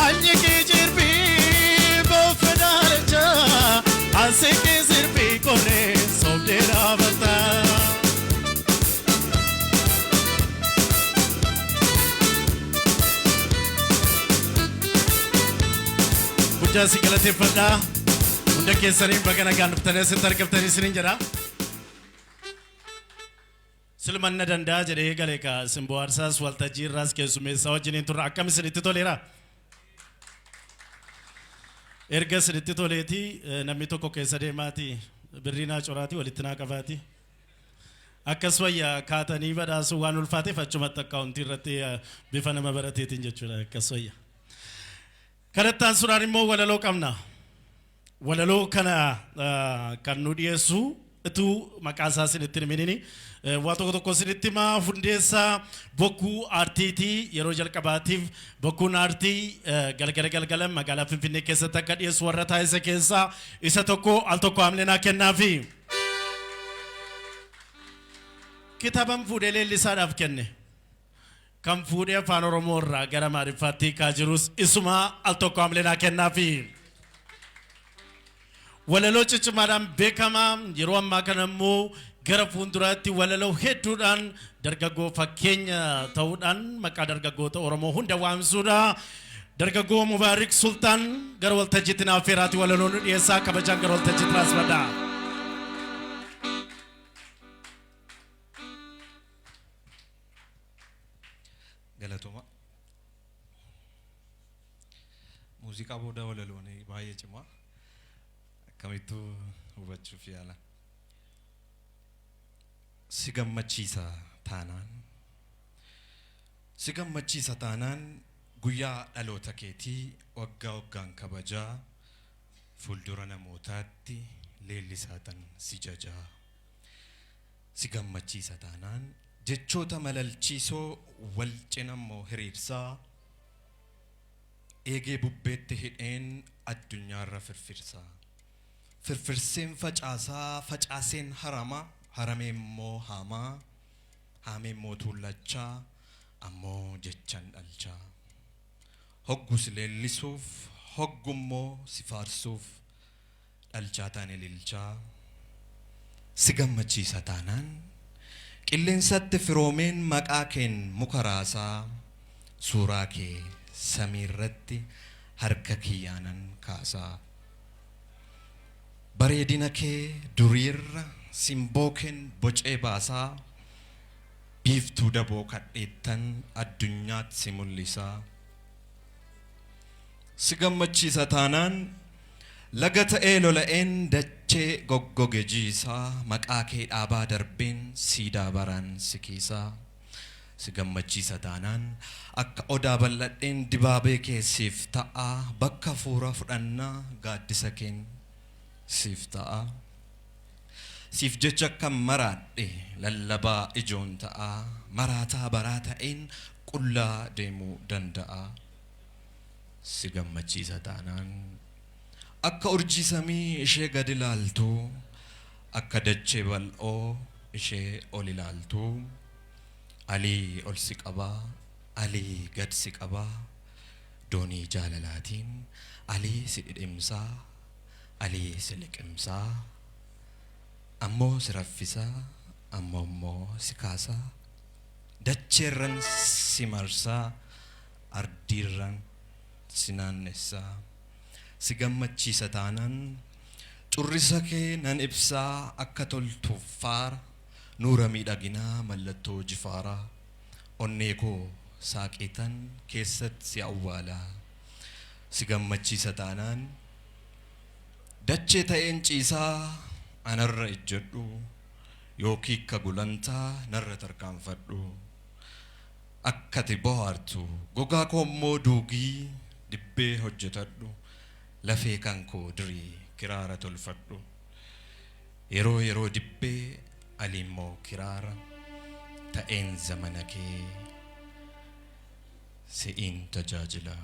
anyikii jirbii boofee daalachaa asikii sirbii korree sobdee raawwataa. Jasi galate fada unda keessanii bagana gaanduftanii asitti argamtanii isiniin jedha silmanna danda'a jedhee galee ka simboo arsaas waltajjii irraas keessummeessaa wajjiniin turre akkam isinitti toleera erga isinitti toleeti namni tokko keessa deemaati birrii naa coraati walitti naa qabaati akkas wayyaa kaatanii badhaasuu waan ulfaateef achumatti akkaawuntii irratti bifa nama barateetiin jechuudha akkas wayyaa Kanattaan suraan immoo walaloo qabna. Walaloo kana kan nu dhiyeessu ituu maqaa isaa isinitti himinini waa tokko isinitti himaa hundeessaa bokkuu aartiitii yeroo jalqabaatiif bokkuun aartii galgala magaalaa Finfinnee keessatti akka dhiyeessu warra taa'isa keessaa isa tokko al tokko hamlinaa kennaafi. Kitaaban fuudhee leellisaadhaaf kenne. Kan fuudhee afaan Oromoo irraa gara maarifaatti kaa jirus isuma al tokko hamlinaa kennaafi. Walaloo ciccimaadhaan beekamaa yeroo ammaa kana immoo gara fuulduraatti walaloo hedduudhaan dargaggoo fakkeenya ta'uudhaan maqaa dargaggoota Oromoo hunda waamsuudha. Dargaggoo Mubaarik Sultaan gara waltajjiitti naaf feeraati walaloo nu dhiyeessaa kabajaan gara waltajjiitti raasfadhaa. Galatoma muuziqaa booda walalooni baay'ee cimaa akkamittuu hubachuuf yaala si gammachiisa taanaan guyyaa dhaloota keetii waggaa waggaan kabajaa fuuldura namootaatti leellisaatan si jajaa si gammachiisa taanaan jechoota malalchiisoo wal cinammoo hiriirsaa eegee bubbeetti hidheen addunyaarra firfirsaa firfirseen facaasaa facaaseen haramee immoo haamee immoo tuullachaa ammoo jechan dhalchaa hoggus leellisuuf hoggummoo si faarsuuf dhalchaa taane lilchaa si gammachiisa taanaan qilleensatti firoomeen maqaa keen muka raasaa suuraa kee samiirratti harka kiyyaanan kaasaa bareedina kee duriirra simboo keen bocee baasaa biiftuu daboo kadheettan addunyaatti si mul'isaa si gammachiisa taanaan laga ta'ee lola'een dachee goggoge jiisaa maqaa kee dhaabaa darbeen siidaa baraan si kiisaa si gammachiisa taanaan akka odaa bal'adheen dibaabee kee siif ta'a bakka fuura fudhannaa gaaddisa keen siif ta'a siif jecha kan maraadhe lallabaa ijoon ta'a maraataa baraa ta'een qullaa deemuu danda'a si gammachiisa taanaan akka urjii samii ishee gad ilaaltu akka dachee bal'oo ishee ol ilaaltu alii ol si qabaa alii gad si qabaa doonii jaalalaatiin alii si dhidhimsaa alii si liqimsaa ammoo si raffisaa ammoo si kaasaa dacheerran si marsaa ardiirran si naannessaa si gammachiisa taanaan currisa kee nan ibsaa akka toltuuf faara nuura miidhaginaa mallattoo jifaaraa onnee koo saaqitan keessatti si awwaalaa si gammachiisa taanaan dachee ta'een ciisaa anarra ijjedhu yookii akka gulantaa narra tarkaanfadhu akkati bohaartu gogaa koommoo duugii dibbee hojjetadhu lafee kan koo dirii kiraara tolfadhu yeroo dibbee aliimmoo kiraara ta'een zamana kee si'iin tajaajila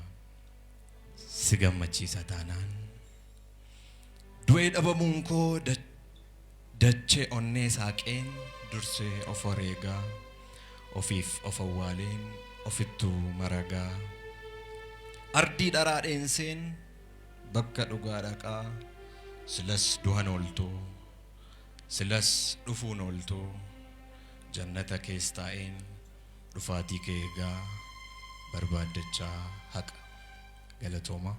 si gammachiisa taanaan du'ee dhabamuun koo dachee onnee saaqeen dursee of wareegaa ofiif of awwaaleen ofittuu maragaa ardii dharaadheenseen bakka dhugaa dhaqaa silas duhan ooltuu silas dhufuun ooltuu jannata kees taa'een dhufaatii kee eegaa barbaaddachaa haqa galatooma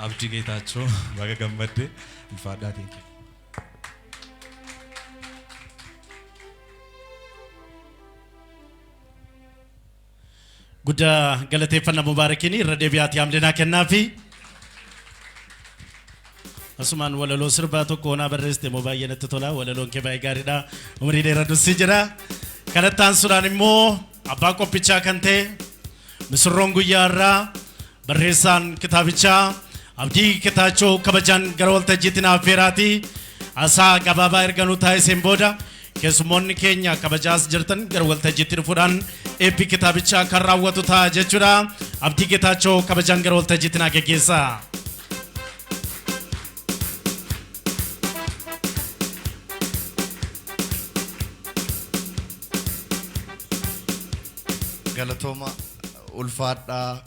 abdii geetaachoo baga gammadde ulfaadhaatiin guddaa galateeffannaa mubaarakiin irra deebi'aati hamdinaa kennaafi asumaan walaloo sirbaa tokko honaa barreessite moo baay'ee natti tola walaloon kee baay'ee gaariidha umrii dheeraa si jira kanattaan sudaan immoo abbaa qophichaa kan ta'e misirroon guyyaa irraa barreessaan kitaabichaa abdii kitaachoo kabajaan gara waltajjiitti naaf feeraati asaa gabaabaa erganuu taa'iseen booda keessummoonni keenya kabajaas jirtan gara waltajjiitti dhufuudhaan eebbi kitaabichaa kan raawwatu ta'a jechuudha abdii kitaachoo kabajaan gara waltajjiitti naa geggeessa. galatooma ulfaadhaa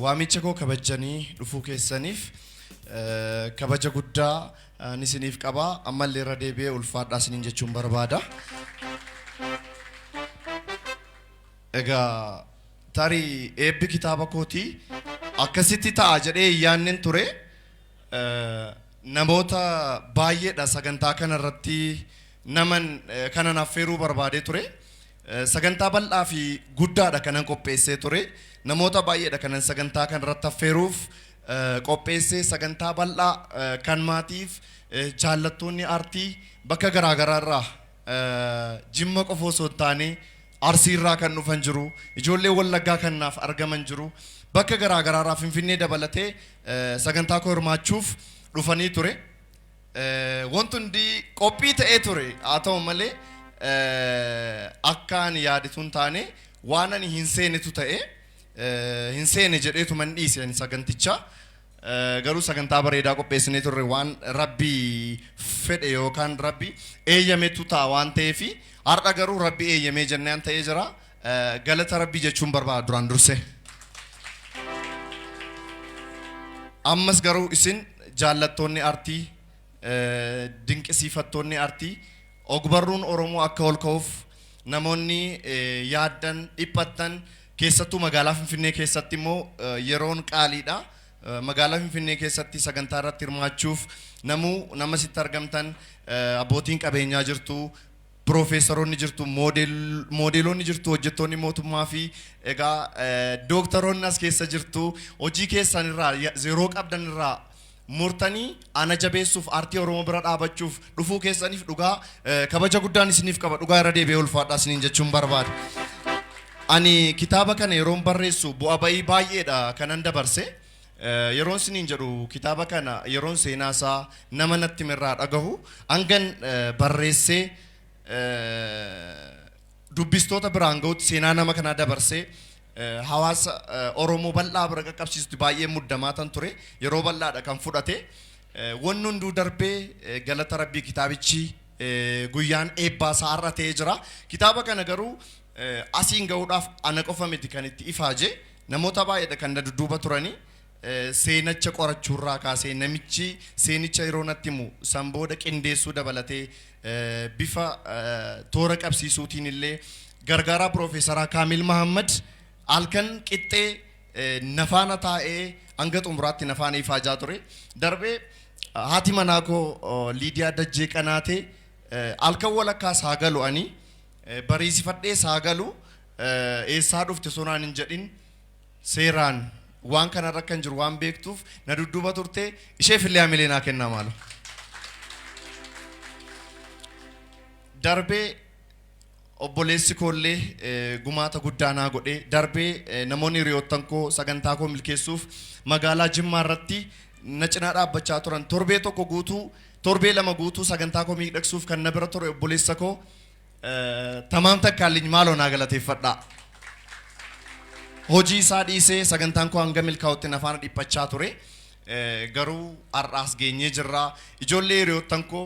waamicha koo kabajanii dhufuu keessaniif kabaja guddaa nisiniif qabaa ammallee irra deebi'ee ulfaadhaa isiniin jechuun barbaada. Egaa tarii eebbi kitaaba kootii akkasitti ta'a jedhee yaanneen ture namoota baay'eedha sagantaa kanarratti naman kanan affeeruu barbaadee ture. Sagantaa bal'aa fi guddaadha kanan qopheessee ture namoota baay'eedha kanan sagantaa kanarratti affeeruuf qopheessee sagantaa bal'aa kan maatiif jaallattoonni aartii bakka garaagaraarraa Jimma qofa osoo hin taane Arsiirraa kan dhufan jiru ijoollee Wallaggaa kanaaf argaman jiru bakka garaagaraarraa Finfinnee dabalatee sagantaa koo hirmaachuuf dhufanii ture wanti hundi qophii ta'ee ture haa ta'u malee akka ani yaadituun taane waan ani hin seenetu ta'e hin seene jedheetu man dhiise ani saganticha garuu sagantaa bareedaa qopheessinee turre waan rabbi fedhe yookaan rabbi eeyyametu ta'a waan ta'eef har'a garuu rabbi eeyyamee jennaan ta'ee jira galata rabbi jechuun barbaada duraan durse. Ammas garuu isin jaallattoonni artii dinqisiifattoonni artii ogbarruun Oromoo akka ol ka'uuf namoonni yaaddan dhiphattan keessattuu magaalaa Finfinnee keessatti immoo yeroon qaaliidha. Magaalaa Finfinnee keessatti sagantaa irratti hirmaachuuf nama sitti argamtan abbootiin qabeenyaa jirtu, piroofeesaroonni jirtu, moodeelonni jirtu, hojjettoonni mootummaa fi egaa dooktaroonni as keessa jirtu hojii keessan irraa yeroo qabdan irraa murtanii ana jabeessuuf aartii Oromoo bira dhaabachuuf dhufuu keessaniif dhugaa kabaja guddaan isiniif qaba. Dhugaa irra deebi'ee ulfaadhaa isiniin jechuun barbaada. Ani kitaaba kana yeroon barreessu bu'aa ba'ii baay'eedha kanan dabarse. Yeroon isiniin jedhu kitaaba kana yeroon seenaa isaa nama natti mirraa dhagahu hangan barreessee dubbistoota biraan ga'utti seenaa nama kanaa dabarsee hawaasa Oromoo bal'aa bira qaqqabsiisutti baay'ee muddamaa tan ture yeroo bal'aadha kan fudhate wanni hunduu darbee galata rabbii kitaabichi guyyaan eebbaa isaa har'a ta'ee jira. Kitaaba kana garuu asiin ga'uudhaaf ana qofa miti kan itti ifaaje namoota baay'eedha kan dudduuba turanii seenacha qorachuurraa kaasee namichi seenicha yeroo natti himu san booda qindeessuu dabalatee bifa toora qabsiisuutiin illee gargaaraa piroofeesaraa Kaamil Mahammad halkan qixxee nafaana taa'ee hanga xumuraatti nafaana ifaajaa ture. Darbee haati manaa koo Liidiyaa Dajjee Qanaatee halkan walakkaa saagalu ani bariisifadhee saagalu eessaa dhufte sonaan hin jedhin seeraan waan kanarra kan jiru waan beektuuf na dudduuba turte isheef illee hamilee naa kennaa maalu. Darbee obboleessi koollee gumaata guddaa naa godhee darbee namoonni hiriyoottan koo sagantaa koo milkeessuuf magaalaa Jimmaa irratti na cinaa dhaabbachaa turan torbee lama guutuu sagantaa koo miidhagsuuf kan na bira ture obboleessa koo tamaam takkaalliin maaloo naa galateeffadhaa. Hojii isaa dhiisee sagantaan koo hanga milkaa'utti nafaana dhiphachaa ture garuu har'aas geenyee jirra. Ijoollee hiriyoottan koo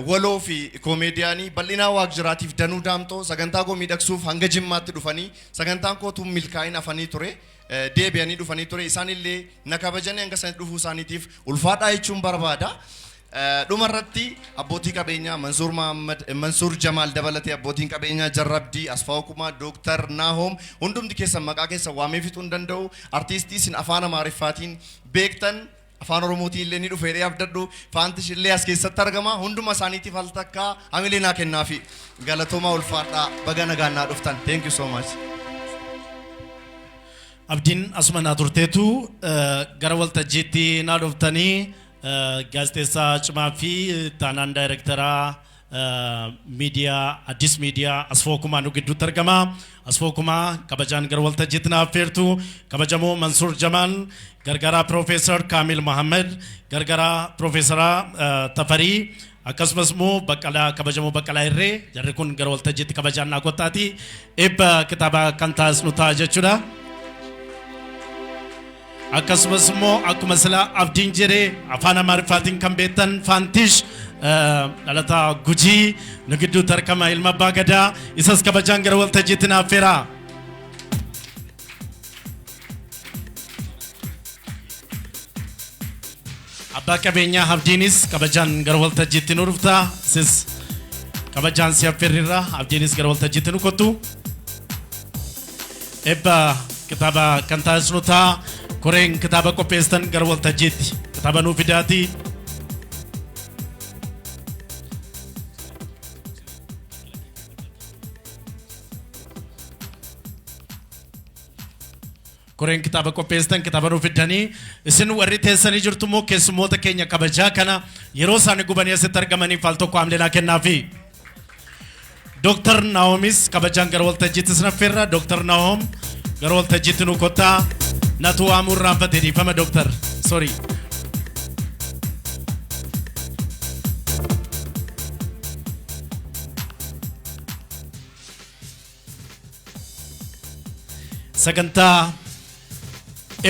waloo fi koomeediyaanii bal'inaa waaq jiraatiif danuu daamtoo sagantaa koo miidhagsuuf hanga Jimmaatti dhufanii sagantaan koo tun milkaa'in afanii ture deebi'anii dhufanii ture isaanillee na kabajanii hanga sanatti dhufuu isaaniitiif ulfaadhaa jechuun barbaada. Dhumarratti abbootii qabeenyaa Mansuur Mahammad, Mansuur Jamaal dabalatee abbootiin qabeenyaa Jarrabdii, Asfaaw Kumaa, Dooktar Naahom hundumti keessan maqaa keessa waamee fixuu hin danda'u. Artiistii isin afaan Amaariffaatiin beektan afaan Oromootiin illee ni dhufee abdadhu faantish illee as keessatti argama. Hunduma isaaniitiif al takkaa hamilee naa kennaafi galatoomaa ulfaadhaa baga nagaan naa dhuftan. Thank you so much. Abdiin asuma naa turteetu gara waltajjiitti naa dhuftanii gaazexeessaa cimaa fi taanaan daayirektaraa miidiyaa Addis Miidiyaa Asfoo Kumaa nu gidduutti argama. Asfoo Kumaa kabajaan gara waltajjiitti naaf feertu kabajamoo Mansuur Jamaal gargaaraa Piroofeesar Kaamil Mahammad gargaaraa Piroofeesaraa Tafarii akkasumas immoo Baqqalaa kabajamoo Baqqalaa Irree jarri kun gara waltajjiitti kabajaan naa kottaati eebba kitaaba kan taasisnu ta'a jechuudha. Akkasumas immoo akkuma sila abdiin jedhee afaan Amaariffaatiin kan beektan faantish dhalataa Gujii nu gidduutti argama ilma abbaa gadaa isas kabajaan gara waltajjiitti naaf feera. Abbaa qabeenyaa abdiinis kabajaan gara waltajjiitti nu dhufta isis kabajaan si affeerrirra abdiinis gara waltajjiitti nu kottu eebba kitaaba kan taasisnu ta'a. Koreen kitaaba qopheessan gara waltajjiitti kitaaba nuu fidaati. Koreen kitaaba qopheessan kitaaba nuu fidanii isin warri teessanii jirtu immoo keessummoota keenya kabajaa kana yeroo isaan gubanii asitti argamaniif al tokko hamilee kennaafi. Dooktar Naahomis kabajaan gara waltajjiitti sin affeerra. Dooktar Naahom gara waltajjiitti nu kottaa. Natu amur rampate di fama dokter. Sorry. sagantaa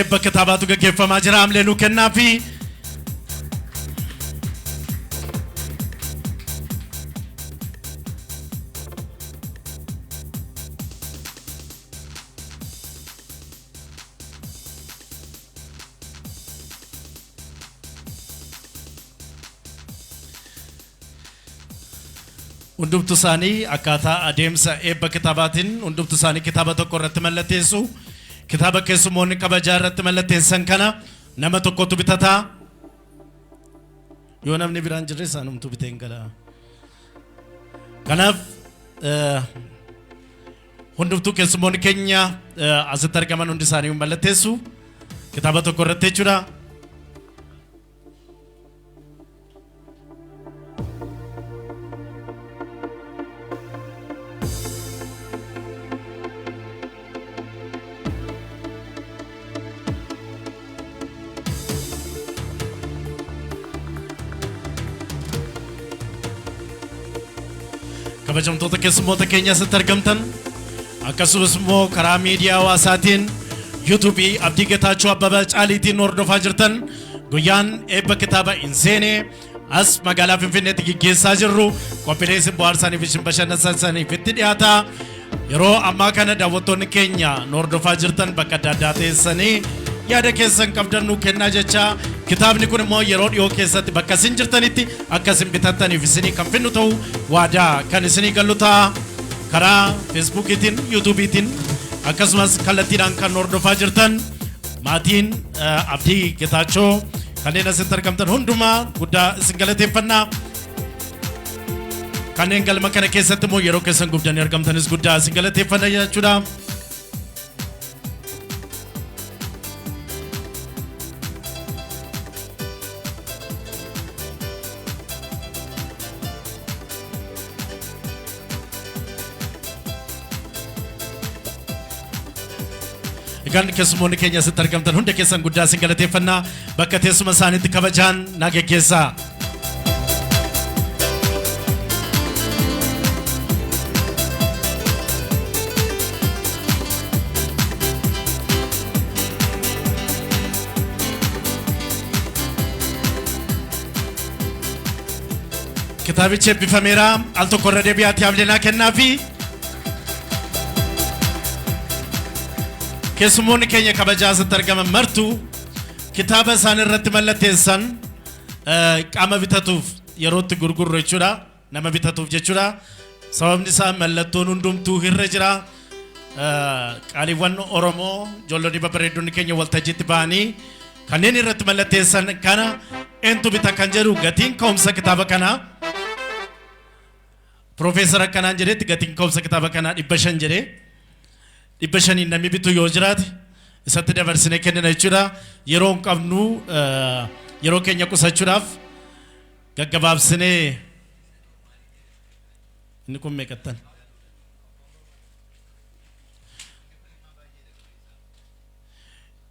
eebba kitaabaatu gaggeeffamaa jira amlee nu kennaa fi hundumtu isaanii akkaataa adeemsa eebba kitaabaatiin hundumtu isaanii kitaaba tokko irratti mallatteessu kitaaba keessummoonni kabajaa irratti mallatteessan kana nama tokkotu bitataa yoo namni biraan jirre isaanumtu biteen gala kanaaf hundumtu keessummoonni keenya asitti argaman hundi isaanii mallatteessu kitaaba tokko irratti jechuudha. kabajamtoota keessummoota keenya asitti argamtan akkasumas immoo karaa miidiyaa hawaasaatiin yuutuubii Abdii Getaachoo Abbabaa Caaliitiin hordofaa jirtan guyyaan eebba kitaaba Inseenee as magaalaa Finfinneetti gaggeessaa jirru qophiilee bohaarsanii fi bashannansiisaniif itti dhiyaata yeroo ammaa kana daawwattoonni keenya hordofaa jirtan bakka adda addaa teessanii yaada keessan qabdan nu kennaa jecha kitaabni kun immoo yeroo dhiyoo keessatti bakka isin jirtanitti akka isin bitattaniif isinii kan finnu ta'u waadaa kan isinii gallu ta'a karaa feesbuukiitiin yuutuubiitiin akkasumas kallattiidhaan kan hordofaa jirtan maatiin Abdii Getaachoo kanneen asitti argamtan hundumaa guddaa isin galateeffannaa kanneen galma kana keessatti immoo yeroo keessan gubdanii argamtanis guddaa isin galateeffannaa jechuudha. Egaan keessummoonni keenya asitti argamtan hunda keessan guddaa isin galateeffannaa bakka teessuma isaaniitti kabajaan na geggeessaa. Kitaabichi eebbifameera al tokko irra deebi'aatti yaablenaa kennaa fi keessummoonni keenya kabajaa asitti argaman martu kitaaba isaan irratti mallatteessan qaama bitatuuf yerootti gurgurru jechuudha nama bitatuuf jechuudha sababni isaa mallattoon hundumtuu irra jira qaaliiwwan Oromoo ijoollonni babbareedonni keenya waltajjiitti ba'anii kanneen irratti mallatteessan kana eentu bita kan jedhu gatiin ka'umsa kitaaba kana Profeesar akkanaan jedhetti gatiin ka'umsa kitaaba kana 500 jedhee 500 namni bitu yoo jiraate isatti dabarsinee kennina jechuudha yeroo qabnu yeroo keenya qusachuudhaaf gaggabaabsinee inni kun meeqattan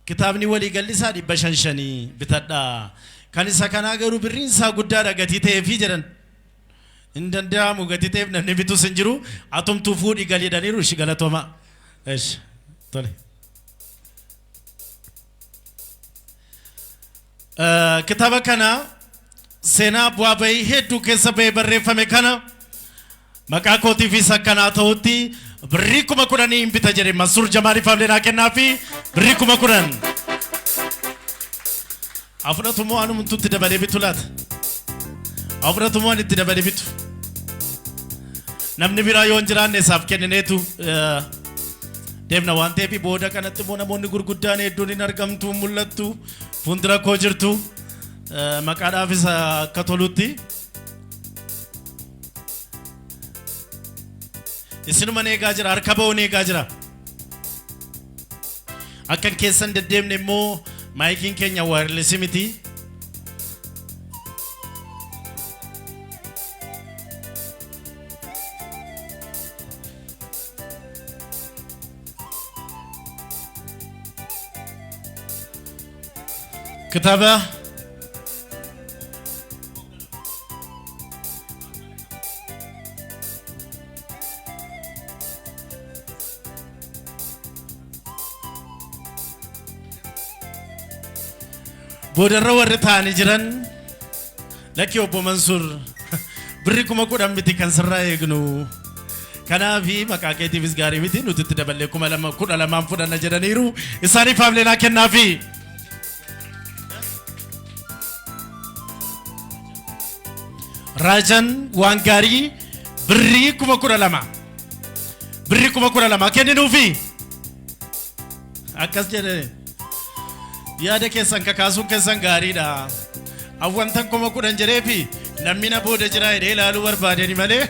kitaabni walii gallisaa 500 bitadha kan isa kanaa garuu birriin isaa guddaadha gatii ta'eefi jedhan hin danda'amu gatii ta'eef namni bitus hin jiru atumtuu fuudhii galiidhaniiru ishi galatooma. ايش طلع كتابة كنا سينا بوابي هدو كسبة بريفة مكانا مكا كوتي في سكنا توتي بريكو مكوراني إمبيتا جري مسور جمالي فاملنا كنا في بريكو مكوران أفنا تمو أنو منتو تدبالي بيتولات أفنا تمو أنو تدبالي بيتو نمني برا يونجران نساف كننيتو deemna waan ta'eef booda kanatti immoo namoonni gurguddaan hedduun hin argamtu mul'attu fuuldura koo jirtu maqaadhaafis akka tolutti isinuma eegaa jira harka ba'uun eegaa jira akkan keessan deddeemne immoo maayikiin keenya waayirlesii miti كتابة boodarra warri ta'anii jiran lakki obbo Mansuur birri 10,000 miti kan sirraa eegnu kanaafi maqaa keetiifis gaarii miti nuti itti daballee 12,000 fudhanna jedhaniiru isaaniif haamleenaa kennaafi Rajan waan gaarii birri 12,000 birri 12,000 kenninuufi akkas jedhe yaada keessan kakaasuun keessan gaariidha awwantan 10,000 jedheefi namni na booda jira jedhee ilaaluu barbaadeni malee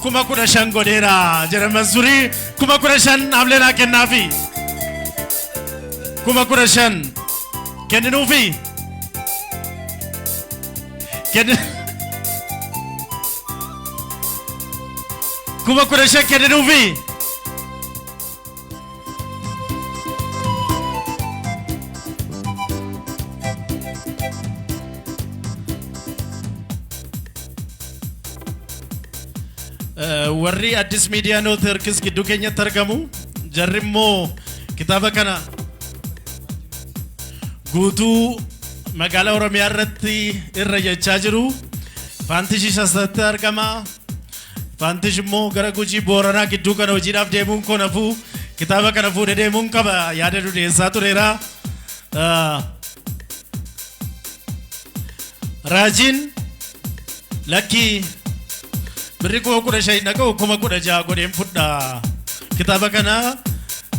15,000 godheera jedha Mansuurii 15,000 haamleenaa kennaafi 15,000 kenninuufi Kuma 15,000 kenninuufi warri Addis Media Networks gidduu keenyatti argamu jarri immoo kitaaba kana guutuu magaalaa Oromiyaa irratti irra jechaa jiru Faantish Shastatti argama Faantish immoo gara Gujii Booranaa gidduu kana hojiidhaaf deemuun konafu kitaaba kana fuudhee deemuun qaba yaada dhiyeessaa tureera Raajiin lakki birri 15,000 dhaqa'u 16,000 godheen fudha kitaaba kana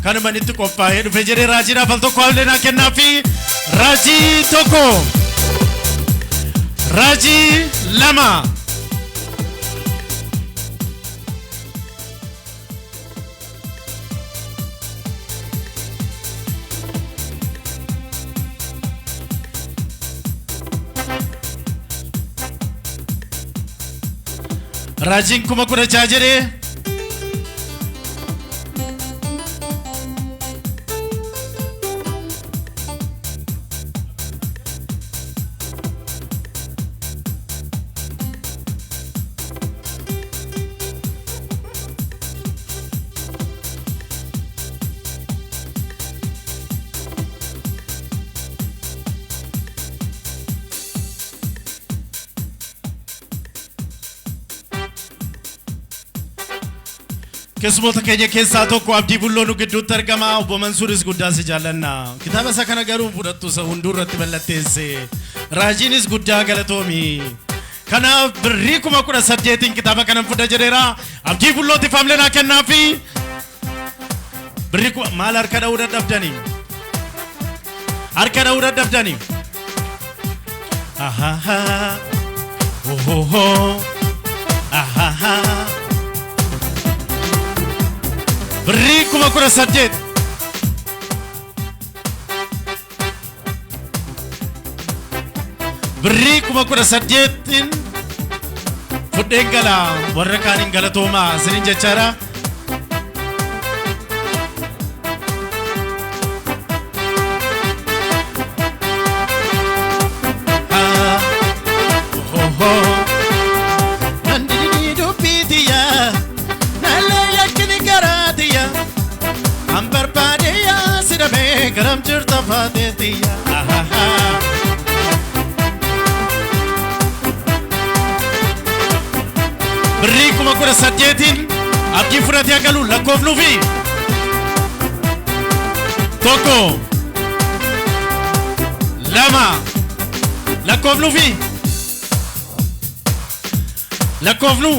kanuma itti qophaa'ee dhufe jedhee Raajiidhaaf al tokko haamleenaa kennaafi Raajii tokko Raajii lama Raajiin 16,000 jedhee Keessumoota keenya keessaa tokko Abdii Bulloo nu gidduutti argama obbo Mansuuris guddaa si jaallanna kitaaba isa kana garuu fudhattu isa hunduu irratti mallatteesse Raajiinis guddaa galatoomi kanaaf birrii 18,000 kitaaba kana fudha jedheera Abdii Bullootiif haamleenaa kennaafi birrii maal harka dha'uu dadhabdanii harka dha'uu dadhabdanii ahaha ohoho ahaha birrii 18,000 birrii 18,000 fudheen gala warra kaaniin galatoomaa isiniin jechaadha Garam jirta fateetiya birrii 18,000 abdii fudhatee galu lakkoofnuufi tokko lama lakkoofnuufi lakkoofnu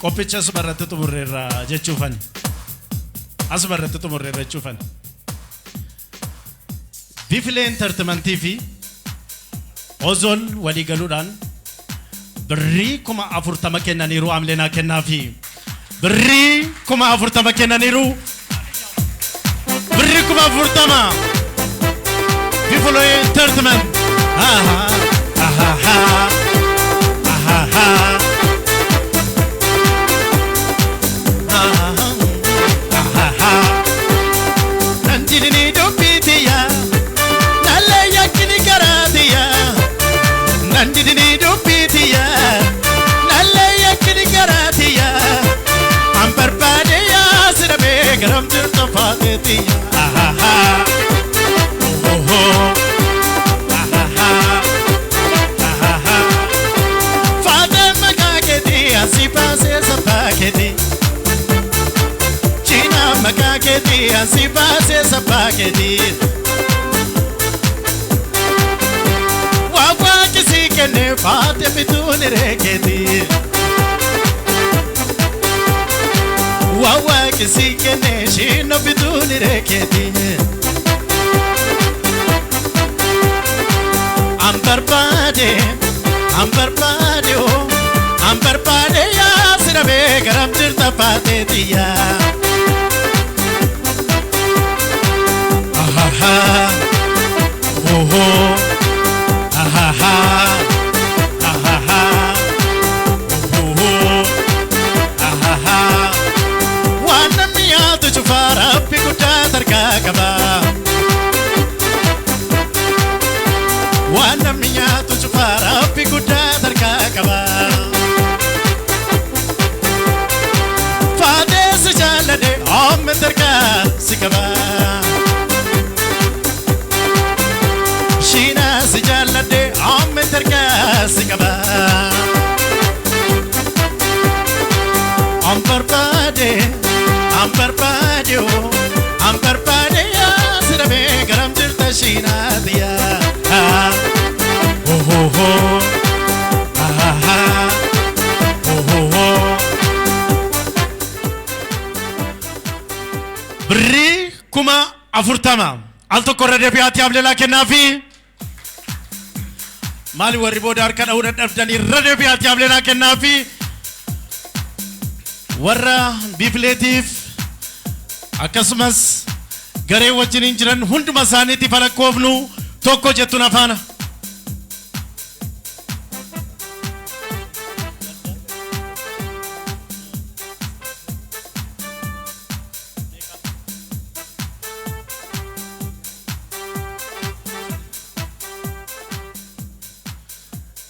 qophicha asuma irratti xumurreerra jechuufan asuma irratti xumurreerra jechuufan Bifilee Entertainmentii fi Ozol walii galuudhaan birrii 40,000 kennaniiru haamleenaa kennaafi birrii 40,000 kennaniiru birrii 40,000 Bifilee Entertainment Así pase esa paquetita. Wawa kisi ke ne baat bitun reketi. Wawa kisi ke ne shin bitun reketi. Ambar pade oh, ambar pade ya sirabe garam tirta pate diya. Oh oh, ah ah ah, oh oh, ah ah. Wana miya tu chufara pikuta tarka kaba. Wana miya tu chufara pikuta tarka kaba. Fade se jala de om tarka sikaba. Shina sijalade am terka sikaba am parpade ya sirabe garam tirta shina diya oh oh oh ah ah oh oh oh bri kuma afurtama alto korre biati ablela kenafi Mali warri boda harkana udan dafdani radio biati ablena kennafi warra bifletif akasumas gare wajinin jiran hunduma saniti falakofnu tokko jettuna fana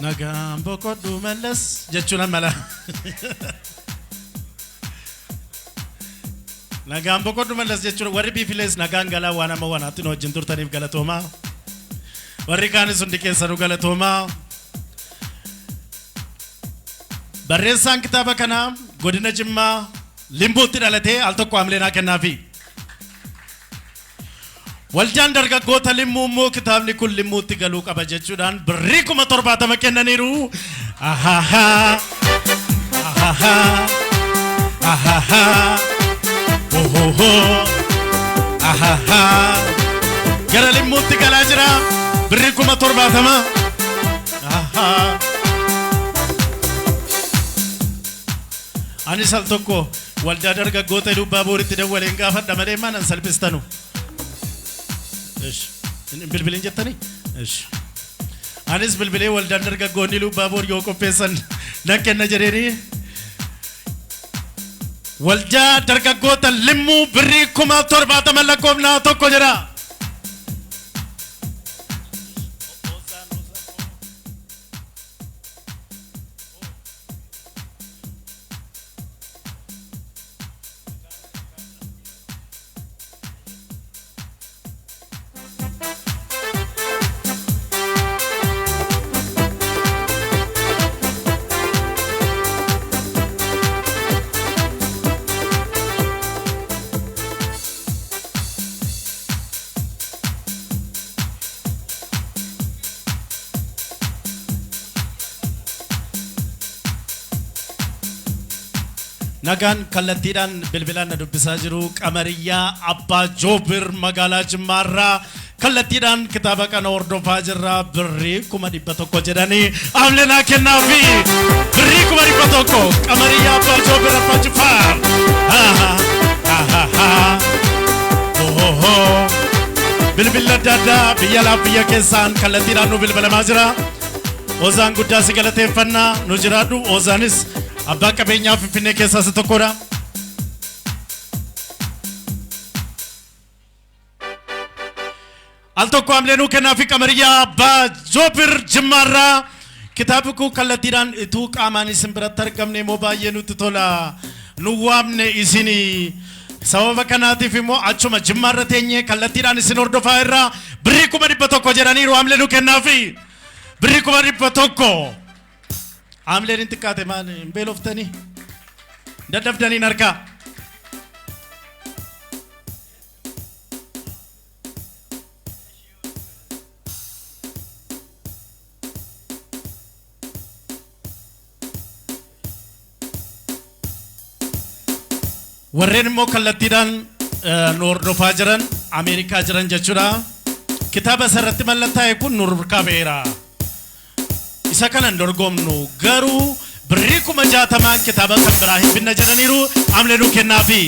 Nagam boko du malas jechuna mala Nagam boko du malas jechuna warri bifiles nagan gala wana ma wana tino jintur tanif galatoma warri kani sundike saru galatoma barreessaan kitaaba kana godina Jimmaa Limbuutti dhalate al tokko amleenaa kennafi Waljaan dargaggoota limmuu immoo kitaabni kun limmuutti galuu qaba jechuudhaan birrii 70 kennaniiru. Ahaha ahaha ahaha ohoho ahaha gara limmuutti galaa jira birrii 70 ahaha anis al tokko waldaa dargaggoota Lubbaa Booritti dawwaleen gaafadha malee maanan salphistanu. إيش بالبلين جتني إيش أنيس بالبلين والدان درجة غوني لو بابور يوكو بيسن لكن نجريني والجا درجة غوتا لمو بريكما تربا تملكم نا تو كجرا Nagan kallattiidhaan bilbilaan na dubbisaa jiru Qamariyaa Abbaa Joobir magaalaa Jimmaarraa kallattiidhaan kitaaba kana hordofaa jirra birrii 100 jedhanii amleenaa kennaafi birrii 100 Qamariyaa Abbaa Joobir Abbaa Jifaar bilbila adda addaa biyya laaf biyya keessaan kallattiidhaan nu bilbilamaa jira. Ozaan guddaa si galateeffannaa nu jiraadhu. Ozaanis abbaa qabeenyaa Finfinnee keessaa isa tokkodha. Al tokko amleenuu kennaa fi qamariyyaa abbaa Joobir Jimmaarraa kitaabni kun kallattiidhaan ituu qaamaan isin biratti argamne immoo baay'ee nutti tola. Nu waamne isinii sababa kanaatiif immoo achuma Jimmaarra teenyee kallattiidhaan isin hordofaa irraa birrii 100 jedhaniiru amleenuu kennaa fi birrii 100 amleen hin xiqqaate maal hin beeloftanii daddafdaniin harkaa. warreen immoo kallattiidhaan nu hordofaa jiran Ameerikaa jiran jechuudha. Kitaaba sarratti mallattaa'e kun nu harkaa ba'eera. Isa kanan dorgomnu garuu birrii 60,000 kitaaba kan biraa hin binna jedhaniiru amleenuu kennaa fi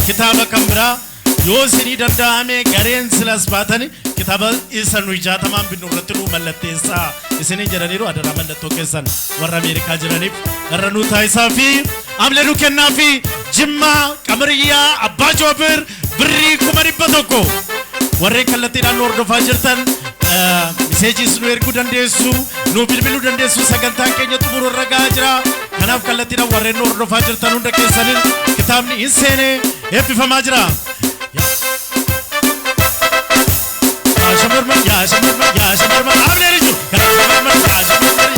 kitaaba kan biraa yoo isinii danda'ame gareen silas baatani kitaaba isa nu 60,000 binnu irratti nu mallatteessaa isinii jedhaniiru adaraa mallattoo keessan warra Ameerikaa jiraniif irra nu taa'isaa fi amleenuu kennaa fi Jimmaa qamariyyaa abbaa Joobir birrii 100 warreen kallattiidhaan nu hordofaa jirtan miseejis nu erguu dandeessu nu bilbiluu dandeessu sagantaan keenya xumuruu irra gahaa jira. Kanaaf kallattiidhaan warreen nu hordofaa jirtan hunda keessaniin kitaabni hin seene eebbifamaa jira. Shamarman yaa shamarman yaa shamarman amleen jiru yaa shamarman yaa shamarman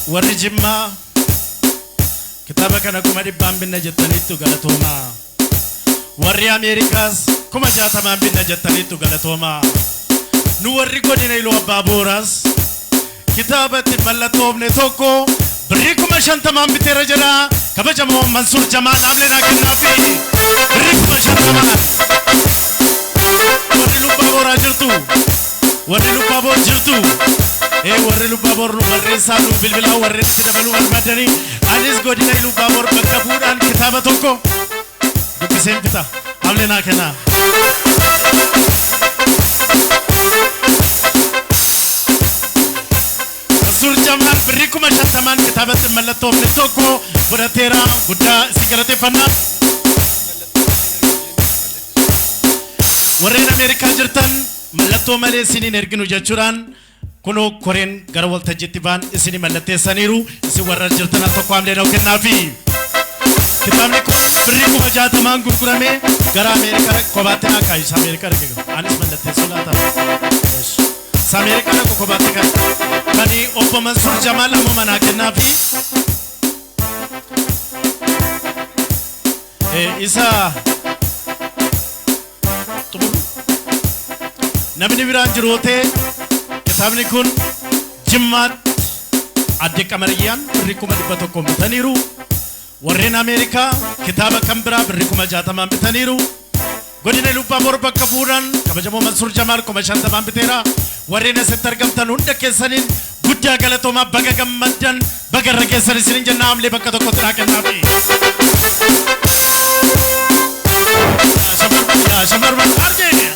warri Jimmaa kitaaba kana 100 binna jettaniittu galatoomaa. Warri Ameerikaas 60,000 binna jettaniittu galatoomaa. Nu warri godina Iluu Abbaa Booraas kitaaba itti mallattoofne tokko birrii 50,000 biteera jedha. Kabajamoo Mansuur Jamaal amleenaa kennaa fi birrii 50,000 warri Iluu Abbaa Booraa jirtu warri Iluu Abbaa Boor jirtu warri Iluu Abbaa Boor nu barreessaa nu bilbilaa warri itti dabaluu barbaadanii anis godina Iluu Abbaa Boor bakka bu'uudhaan kitaaba tokko dubbiseen fita amleenaa kennaa. Mansuur Jamaal birrii 50,000 kitaaba itti mallattoofne tokko fudhateera guddaa si galateeffannaa. Warreen Ameerikaa jirtan mallattoo malee isiniin erginu jechuudhaan kuno koreen gara waltajjiitti baan isinii mallatteessaniiru isin warra jirtan al tokko amleenaa kennaa fi kitaabni kun birrii 60,000 gurguramee gara Ameerikaa kophaatti naa kaayisa Ameerikaa arginu anis mallatteessuu laata Ameerikaa dhaqu kophaatti kan obbo Mansuur Jamaal ammoo manaa kennaa fi isa namni biraan jirootee kitaabni kun Jimmaatti adde qamariyyaan birrii 100 bitaniiru. Warreen Ameerikaa kitaaba kan biraa birrii 60,000 bitaniiru. Godina Iluu Abbaa Boor bakka bu'uudhaan kabajamoo Mansuur Jamaal 50,000 biteera. warreen asitti argamtan hunda keessaniin guddaa galatoomaa baga gammaddan baga irra keessan isiniin jenna amlee bakka tokkotti naa kennaafi. Shamarran argee.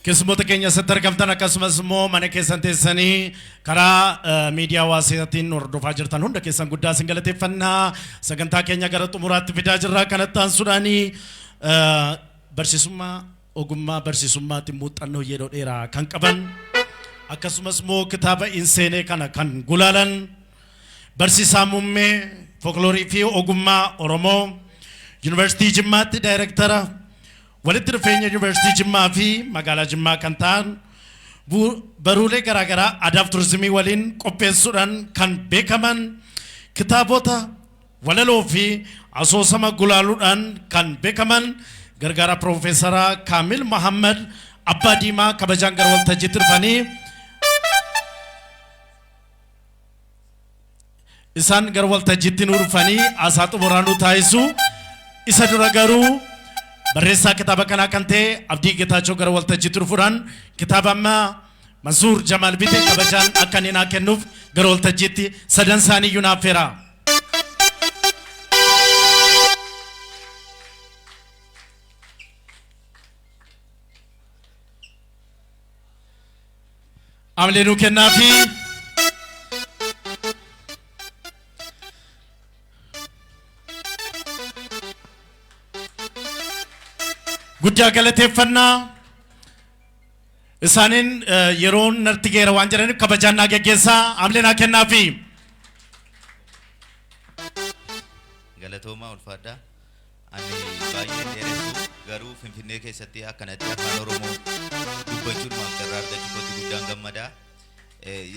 Keessummoota keenya asitti argamtan akkasumas immoo mana keessan teessanii karaa miidiyaa hawaasaatiin hordofaa jirtan hunda keessan guddaa isin galateeffannaa. Sagantaa keenya gara xumuraatti fidaa jirra. Kanatti aansuudhaanii barsiisummaa ogummaa barsiisummaatiin muuxannoo yeroo dheeraa kan qaban akkasumas immoo kitaaba inseenee kana kan gulaalan barsiisaa muummee folkloorii fi ogummaa Oromoo Yuunivarsiitii Jimmaatti daayireektara walitti dhufeenya Yuunivarsiitii Jimmaa fi magaalaa Jimmaa kan ta'an baruulee garaagaraa aadaaf turizimii waliin qopheessuudhaan kan beekaman kitaabota walaloo fi asoosama gulaaluudhaan kan beekaman gargaaraa Piroofeesaraa Kaamil Muhammad Abbaa Diimaa kabajaan gara waltajjiitti dhufanii isaan gara waltajjiitti nu dhufanii haasaa xumuraa nu taasisu. Isa dura garuu barreessaa kitaaba kanaa kan ta'e Abdii Geetaachoo gara waltajjiitti dhufuudhaan kitaaba amma Mansuur Jamaal Bitee kabajaan akka inni naa kennuuf gara waltajjiitti sadan isaanii iyyuu naaf feera. Amlee nuu kennaafi guddaa galateeffannaa isaaniin yeroon narti geera waan jedhaniif kabajaan naa geggeessaa amlee naa kennaafi. Galatoomaa ulfaadhaa ani baay'ee dheeressu garuu Finfinnee keessatti akkanatti afaan Oromoo dubbachuudhaaf carraa argachuutti guddaan gammadaa.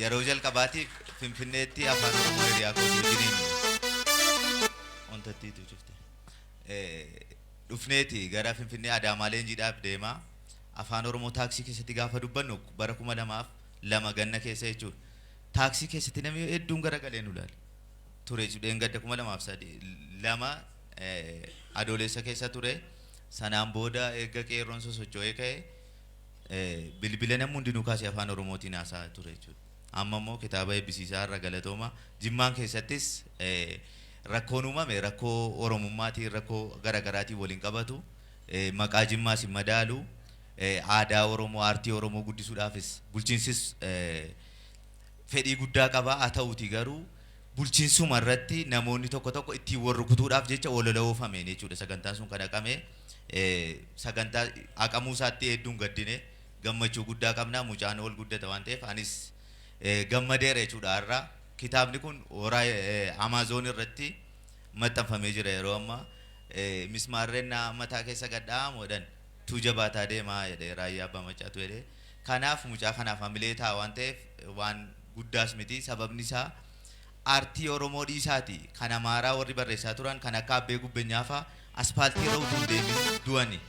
Yeroo jalqabaatiif Finfinneetti afaan Oromoo hiriyaa kootii wajjiniin wantattiitu cufte. Dhufneeti gara Finfinnee Adaamaa leenjiidhaaf deemaa afaan Oromoo taaksii keessatti gaafa dubbannu bara 2002 ganna keessa jechuudha. Taaksii keessatti namni hedduun garagalee nu ilaala. Ture jechuudha gadda 2002 adoolessa keessa ture. Sanaan booda eegga qeerroon sosocho'ee ka'e bilbila namni hundinuu kaasee afaan Oromootiin haasa'aa ture jechuudha. Amma immoo kitaaba eebbisiisaa irra galatooma. Jimmaan keessattis rakkoon uumame rakkoo Oromummaatiin rakkoo garaagaraatiin waliin qabatu maqaa Jimmaas hin madaalu aadaa Oromoo aartii Oromoo guddisuudhaafis bulchiinsis fedhii guddaa qaba. Haa ta'uuti garuu bulchiinsuma irratti namoonni tokko tokko ittiin wal rukutuudhaaf jecha olola oofameen jechuudha. Sagantaan sun kan haqame sagantaa haqamuu isaatti hedduun gaddine gammachuu guddaa qabna. Mucaan ol guddata waan ta'eef anis gammadeera jechuudha. Har'a kitaabni kun Amazon irratti maxxanfamee jira yeroo ammaa. Mismaarreen mataa keessa gadhaa'amuudhaan tuuja baataa deemaa jedhee raayyaa abbaa macaatu jedhee. Kanaaf mucaa kanaaf hamilee ta'a waan ta'eef waan guddaas miti. Sababni isaa aartii Oromoo dhiisaati. Kan Amaaraa warri barreessaa turan kan akka Abbee Gubbeenyaa fa'aa aspaaltii irra utuu deemin du'ani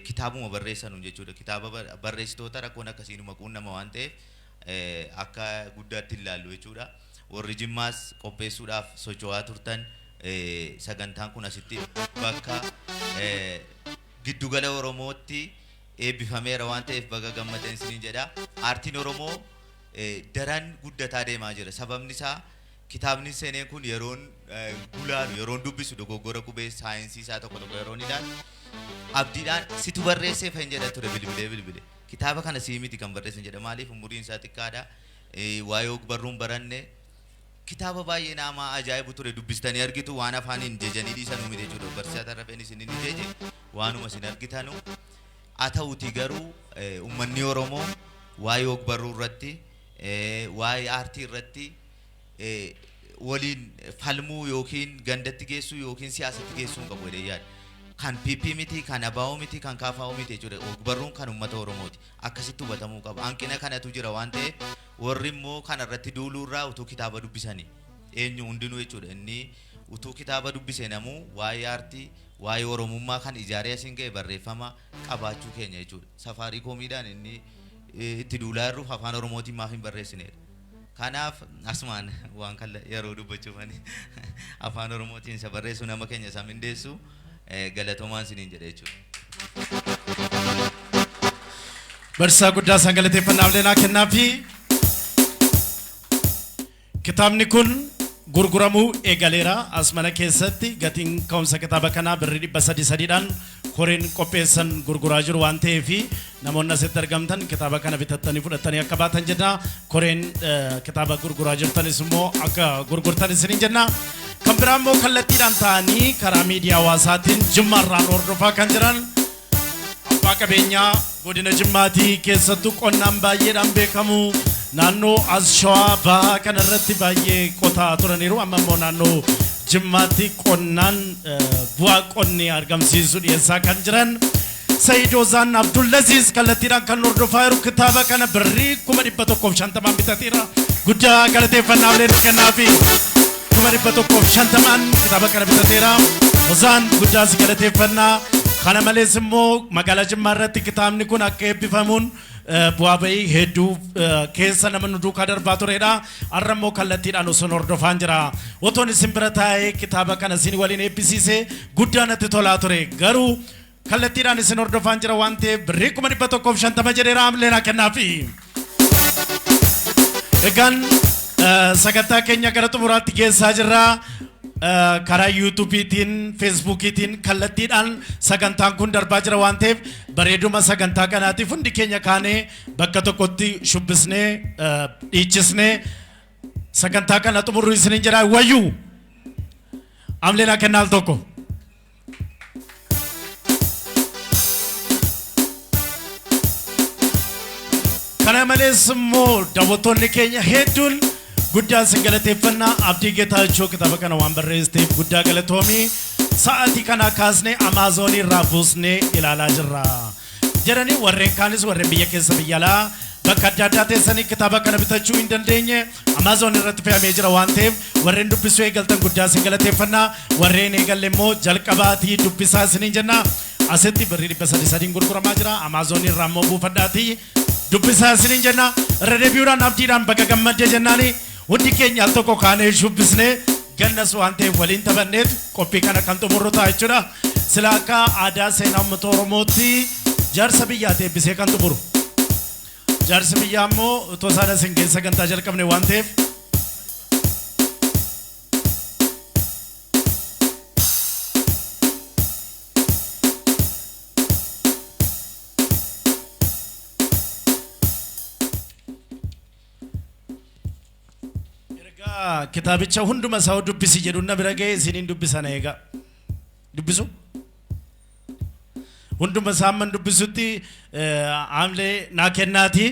kitaabuma barreessan jechuudha. Kitaaba barreessitoota rakkoon akkasiinuma quunnama waan ta'eef akka guddaatti ilaallu jechuudha. Warri Jimmaas qopheessuudhaaf socho'aa turtan sagantaan kun asitti bakka giddugala Oromootti eebbifameera waan ta'eef baga gammadan isiniin jedha. Aartiin Oromoo daran guddataa deemaa jira. Sababni isaa kitaabni seeneen kun yeroon gulaalu yeroon dubbisu dogoggora qubee saayinsii isaa tokko tokko yeroon ilaalu abdiidhaan situ barreessee fahin jedha ture bilbilee. Kitaaba kana sii miti kan barreessan jedha. Maaliif umuriin isaa xiqqaadha. waa'ee ogbarruun baranne kitaaba baay'ee nama ajaa'ibu ture dubbistanii argitu waan afaaniin jejanii dhiisanuu miti jechuudha barsiisaa rafeen isin inni jeje waanuma isin argitanu haa ta'uutii garuu uummanni Oromoo waa'ee ogbarruu irratti waa'ee aartii irratti waliin falmuu yookiin gandatti geessuu yookiin siyaasatti geessuu hin qabu jedhee yaada. Kan PP miti, kan ABO miti, kan KFO miti jechuudha. Ogbarruun kan uummata Oromooti. Akkasitti hubatamuu qaba. Hanqina kanatu jira waan ta'eef warri immoo kana irratti duuluu irraa utuu kitaaba dubbisanii eenyu hundinuu jechuudha. Inni utuu kitaaba dubbisee namuu waa'ee aartii, waa'ee Oromummaa kan ijaaree asiin ga'e barreeffama qabaachuu keenya jechuudha. Safaarii koomiidhaan inni itti duulaa jirruuf afaan Oromootiin maaf hin barreessineedha. Kanaaf asumaan waan kan yeroo dubbachuufani afaan Oromootiin isa barreessu nama keenya isa mindeessu galatoomaan siniin jedhe jechuudha. Barsiisaa guddaa isaan galateeffannaaf leenaa kennaafi kitaabni kun gurguramuu eegaleera as mana keessatti gatiin ka'umsa kitaaba kanaa birrii 300dhaan koreen qopheessan gurguraa jiru waan ta'eef namoonni asitti argamtan kitaaba kana bitattanii fudhattanii akka baatan jenna koreen kitaaba gurguraa jirtanis immoo akka gurgurtan isiniin jenna kan biraa immoo kallattiidhaan ta'anii karaa miidiyaa hawaasaatiin jimmaarraan hordofaa kan jiran abbaa qabeenyaa godina jimmaatii keessattuu qonnaan baay'eedhaan beekamu naannoo as shawaa bahaa kanarratti baay'ee qotaa turaniiru amma immoo naannoo jimmaatti qonnaan bu'aa qonni argamsiisu dhiyeessaa kan jiran Sayyidozaan Abdullaziz kallattiidhaan kan hordofaa jiru kitaaba kana birrii 150 bitateera guddaa galateeffannaaf leenaa kennaafi 150 kitaaba kana bitateera Ozaan guddaa si galateeffannaa kana malees immoo magaalaa Jimmaa irratti kitaabni kun akka eebbifamuun bu'aa bahii hedduu keessa nama nu duukaa darbaa turedha har'a immoo kallattiidhaan osoo hordofaan jira otoon isin bira taa'ee kitaaba kana isin waliin eebbisiisee guddaa natti tolaa ture garuu kallattiidhaan isin hordofaan jira waan ta'eef birrii 150 jedheera leenaa kennaafi egaan sagantaa keenya gara xumuraatti geessaa jirra karaa yuutuubiitiin feesbuukiitiin kallattiidhaan sagantaan kun darbaa jira waan ta'eef bareeduma sagantaa kanaatiif hundi keenya kaanee bakka tokkotti shubbisnee dhiichisnee sagantaa kana xumuruu isiniin jedha wayyuu amleenaa kennaal tokko kana malees immoo daawwattoonni keenya hedduun guddaa sin galateeffannaa abdii geetaachoo kitaaba kana waan barreesseef guddaa galatoomii sa'aatii kana kaasnee Amaazonii irraa buusnee ilaalaa jirra jedhanii warreen kaanis warreen biyya keessa biyya alaa bakka adda addaa teessanii kitaaba kana bitachuu hin dandeenye Amaazon irratti fe'amee jira waan ta'eef warreen dubbisuu eegaltan guddaa sin galateeffannaa warreen eegalle immoo jalqabaatii dubbisaa isiniin jenna asitti birrii 300 gurguramaa jira Amaazon irraa immoo buufadhaatii dubbisaa isiniin jenna irra deebi'uudhaan abdiidhaan bakka gammadde jennaanii hundi keenya al tokko kaanee shubbisnee gannas waan ta'eef waliin taphanneet qophii kana kan xumurru ta'a jechuudha sila akka aadaa seenaa uummata Oromootti jaarsa biyyaa eebbisee kan xumuru jaarsi biyyaa immoo otoo isaan isin keessa sagantaa jalqabne waan ta'eef kitaabicha hunduma isaa dubbisi jedhu na bira ga'ee isiniin dubbisan eega dubbisu hunduma isaa amman dubbisutti amlee naa kennaati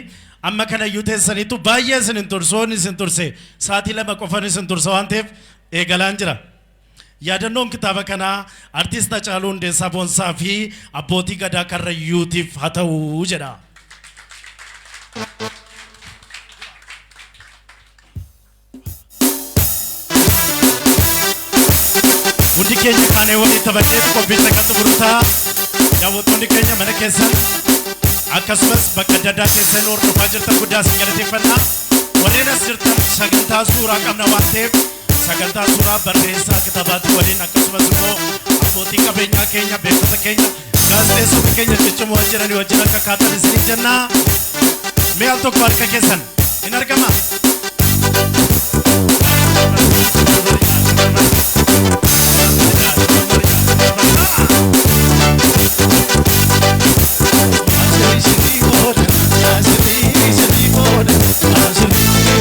amma kana iyyuu teessaniitu baay'ee isin hin tursoon isin turse sa'aatii 2 qofan isin tursa waan ta'eef eegalaan jira yaadannoon kitaaba kanaa artiist Hacaaluu Hundeessaa Boonsaa fi abbootii gadaa Karrayyuutiif haa ta'u jedha. Hundi keenya kaanee waliin taphatee qophii kan xumurutaa daawwattoonni keenya mana keessan akkasumas bakka adda addaa keessan hordofaa jirtan guddaa isin galateeffannaa warreen as jirtan sagantaa suuraa qabna waan ta'eef sagantaa suuraa barreessaa kitaabaatti waliin akkasumas immoo abbootii qabeenyaa keenya beektota keenya gaazexeessota keenya ciccimoo jiranii wajjin akka kaatan isin jenna mee al tokko harka keessan hin argama. I'm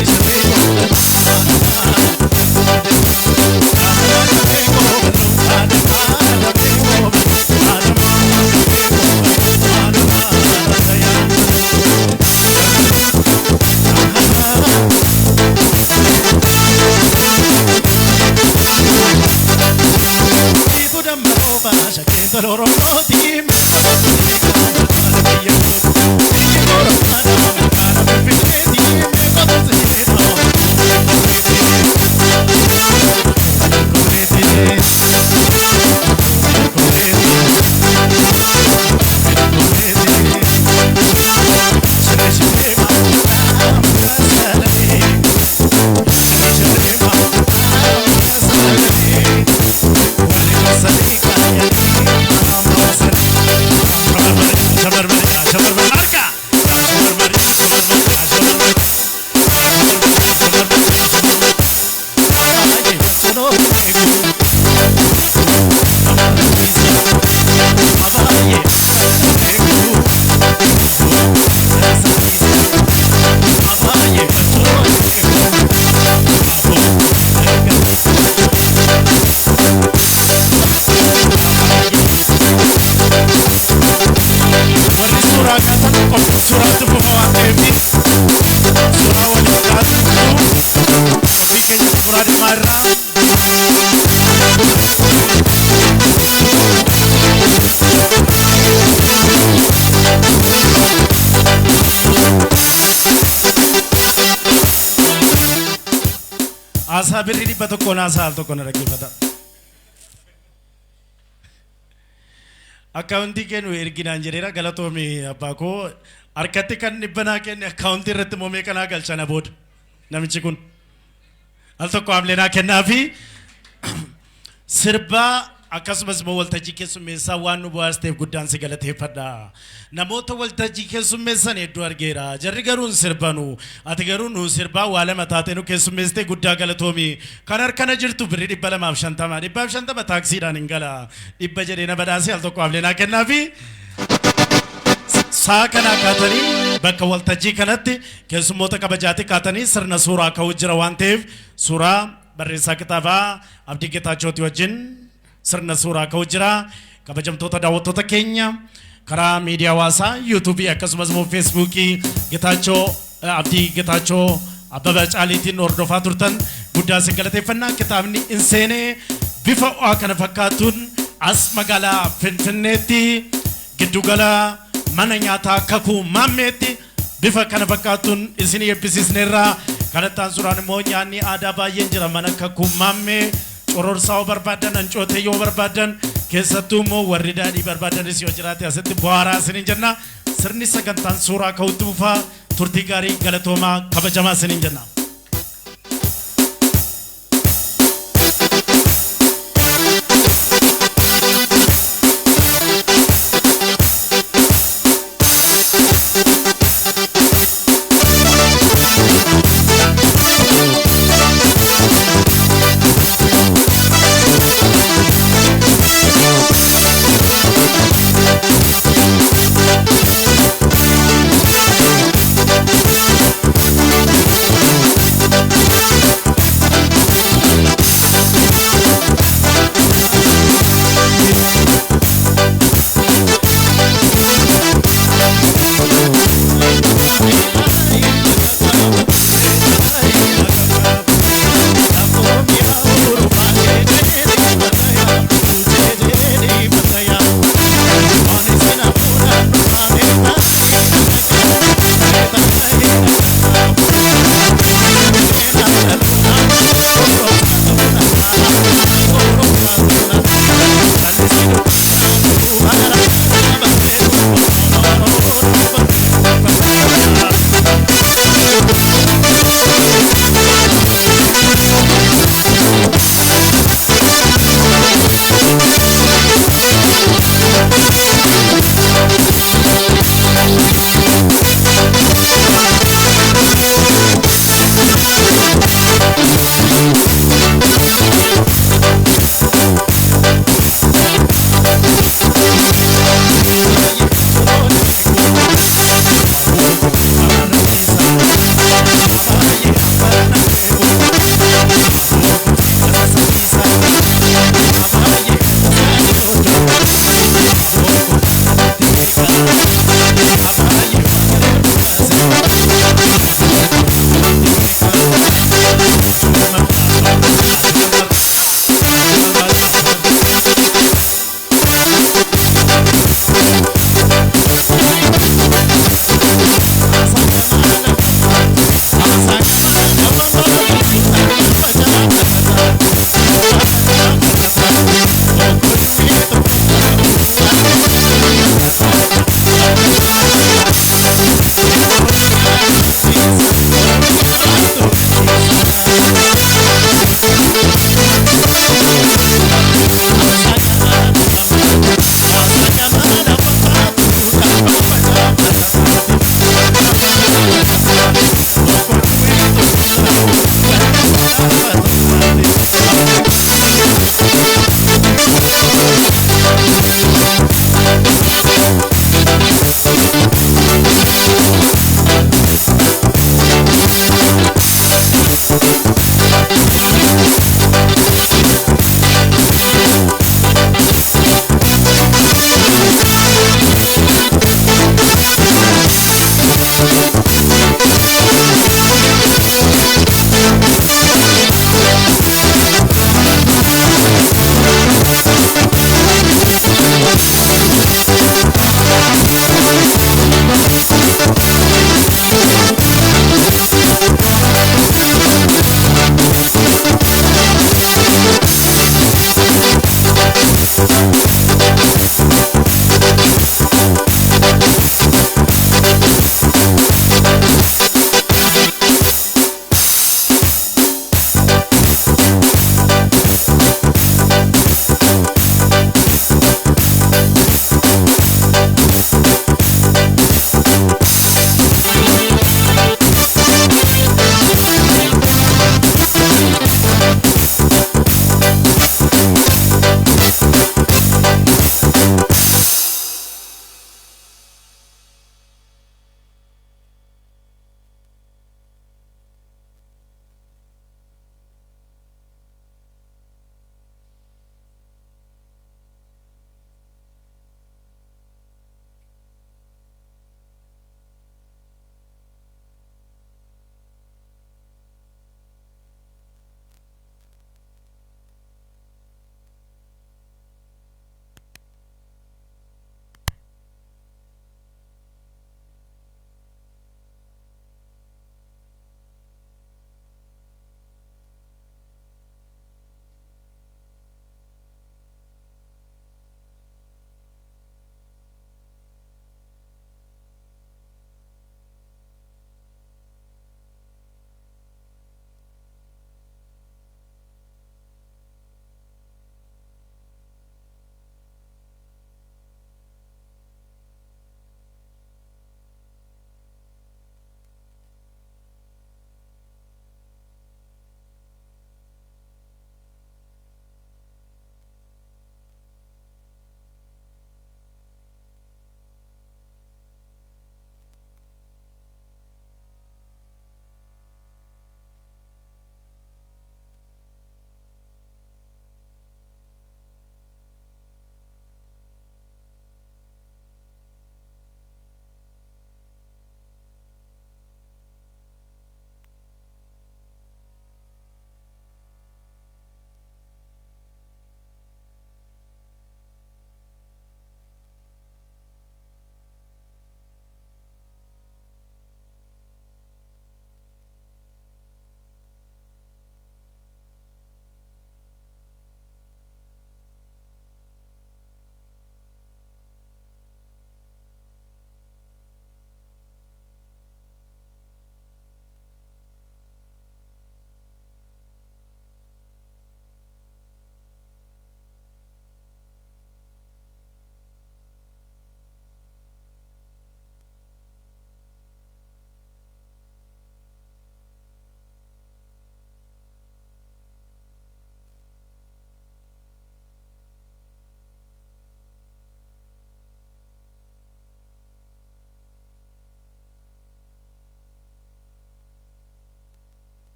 Warri suuraa kaatan qophii suuraatti bu'aa deebii suuraa waliin kaatu qophii keenya suuraa dhimma irraa Asa birri dhibba tokkoon asa al tokkoon dhaggeeffata. Akkaawuntii kennu erginaan jedheera galatoomii abbaa koo harkatti kan dhibbanaa kenne akkaawuntii irratti moomee kanaa galchana booda namichi kun al tokko amleenaa kennaa fi sirbaa akkasumas immoo waltajjii keessummeessaa waan nu bu'aasteef guddaan si galateeffadha. Namoota waltajjii keessummeessan hedduu argeera. Jarri garuu sirbanu ati garuu nu sirbaa waa lama taatee nu keessummeessitee guddaa galatoomi. Kan harkana jirtu birri 250 250 taaksiidhaan hin gala. 100 jedhee na badhaasee al tokko amleenaa kennaa fi saa kana kaatanii bakka waltajjii kanatti keessummoota kabajaatti kaatanii sirna suuraa ka'uu jira waan ta'eef suuraa barreessaa kitaabaa Abdii Geetaachooti wajjin sirna suuraa ka'uu jira. Kabajamtoota daawwattoota keenya karaa miidiyaa hawaasaa yuutuubii akkasumas immoo feesbuukii Geetaachoo Abdii Geetaachoo Abbabaa Caaliitiin hordofaa turtan guddaa isin galateeffannaa. Kitaabni inseenee bifa ho'aa kana fakkaatuun as magaalaa Finfinneetti giddugala mana nyaataa kakuu maammeetti bifa kana fakkaatuun isin eebbisiisneerra. Kanattaan suuraan immoo nyaanni aadaa baay'een jira mana kakuu maammee. Qororsaa barbaadan ancootee yoo barbaadan keessattuu immoo warri daadhii barbaadanis yoo jiraate asitti bu'aaraa isiniin jenna. Sirni sagantaan suuraa ka'utti fufaa turtii gaarii galatoomaa kabajamaa isiniin jenna.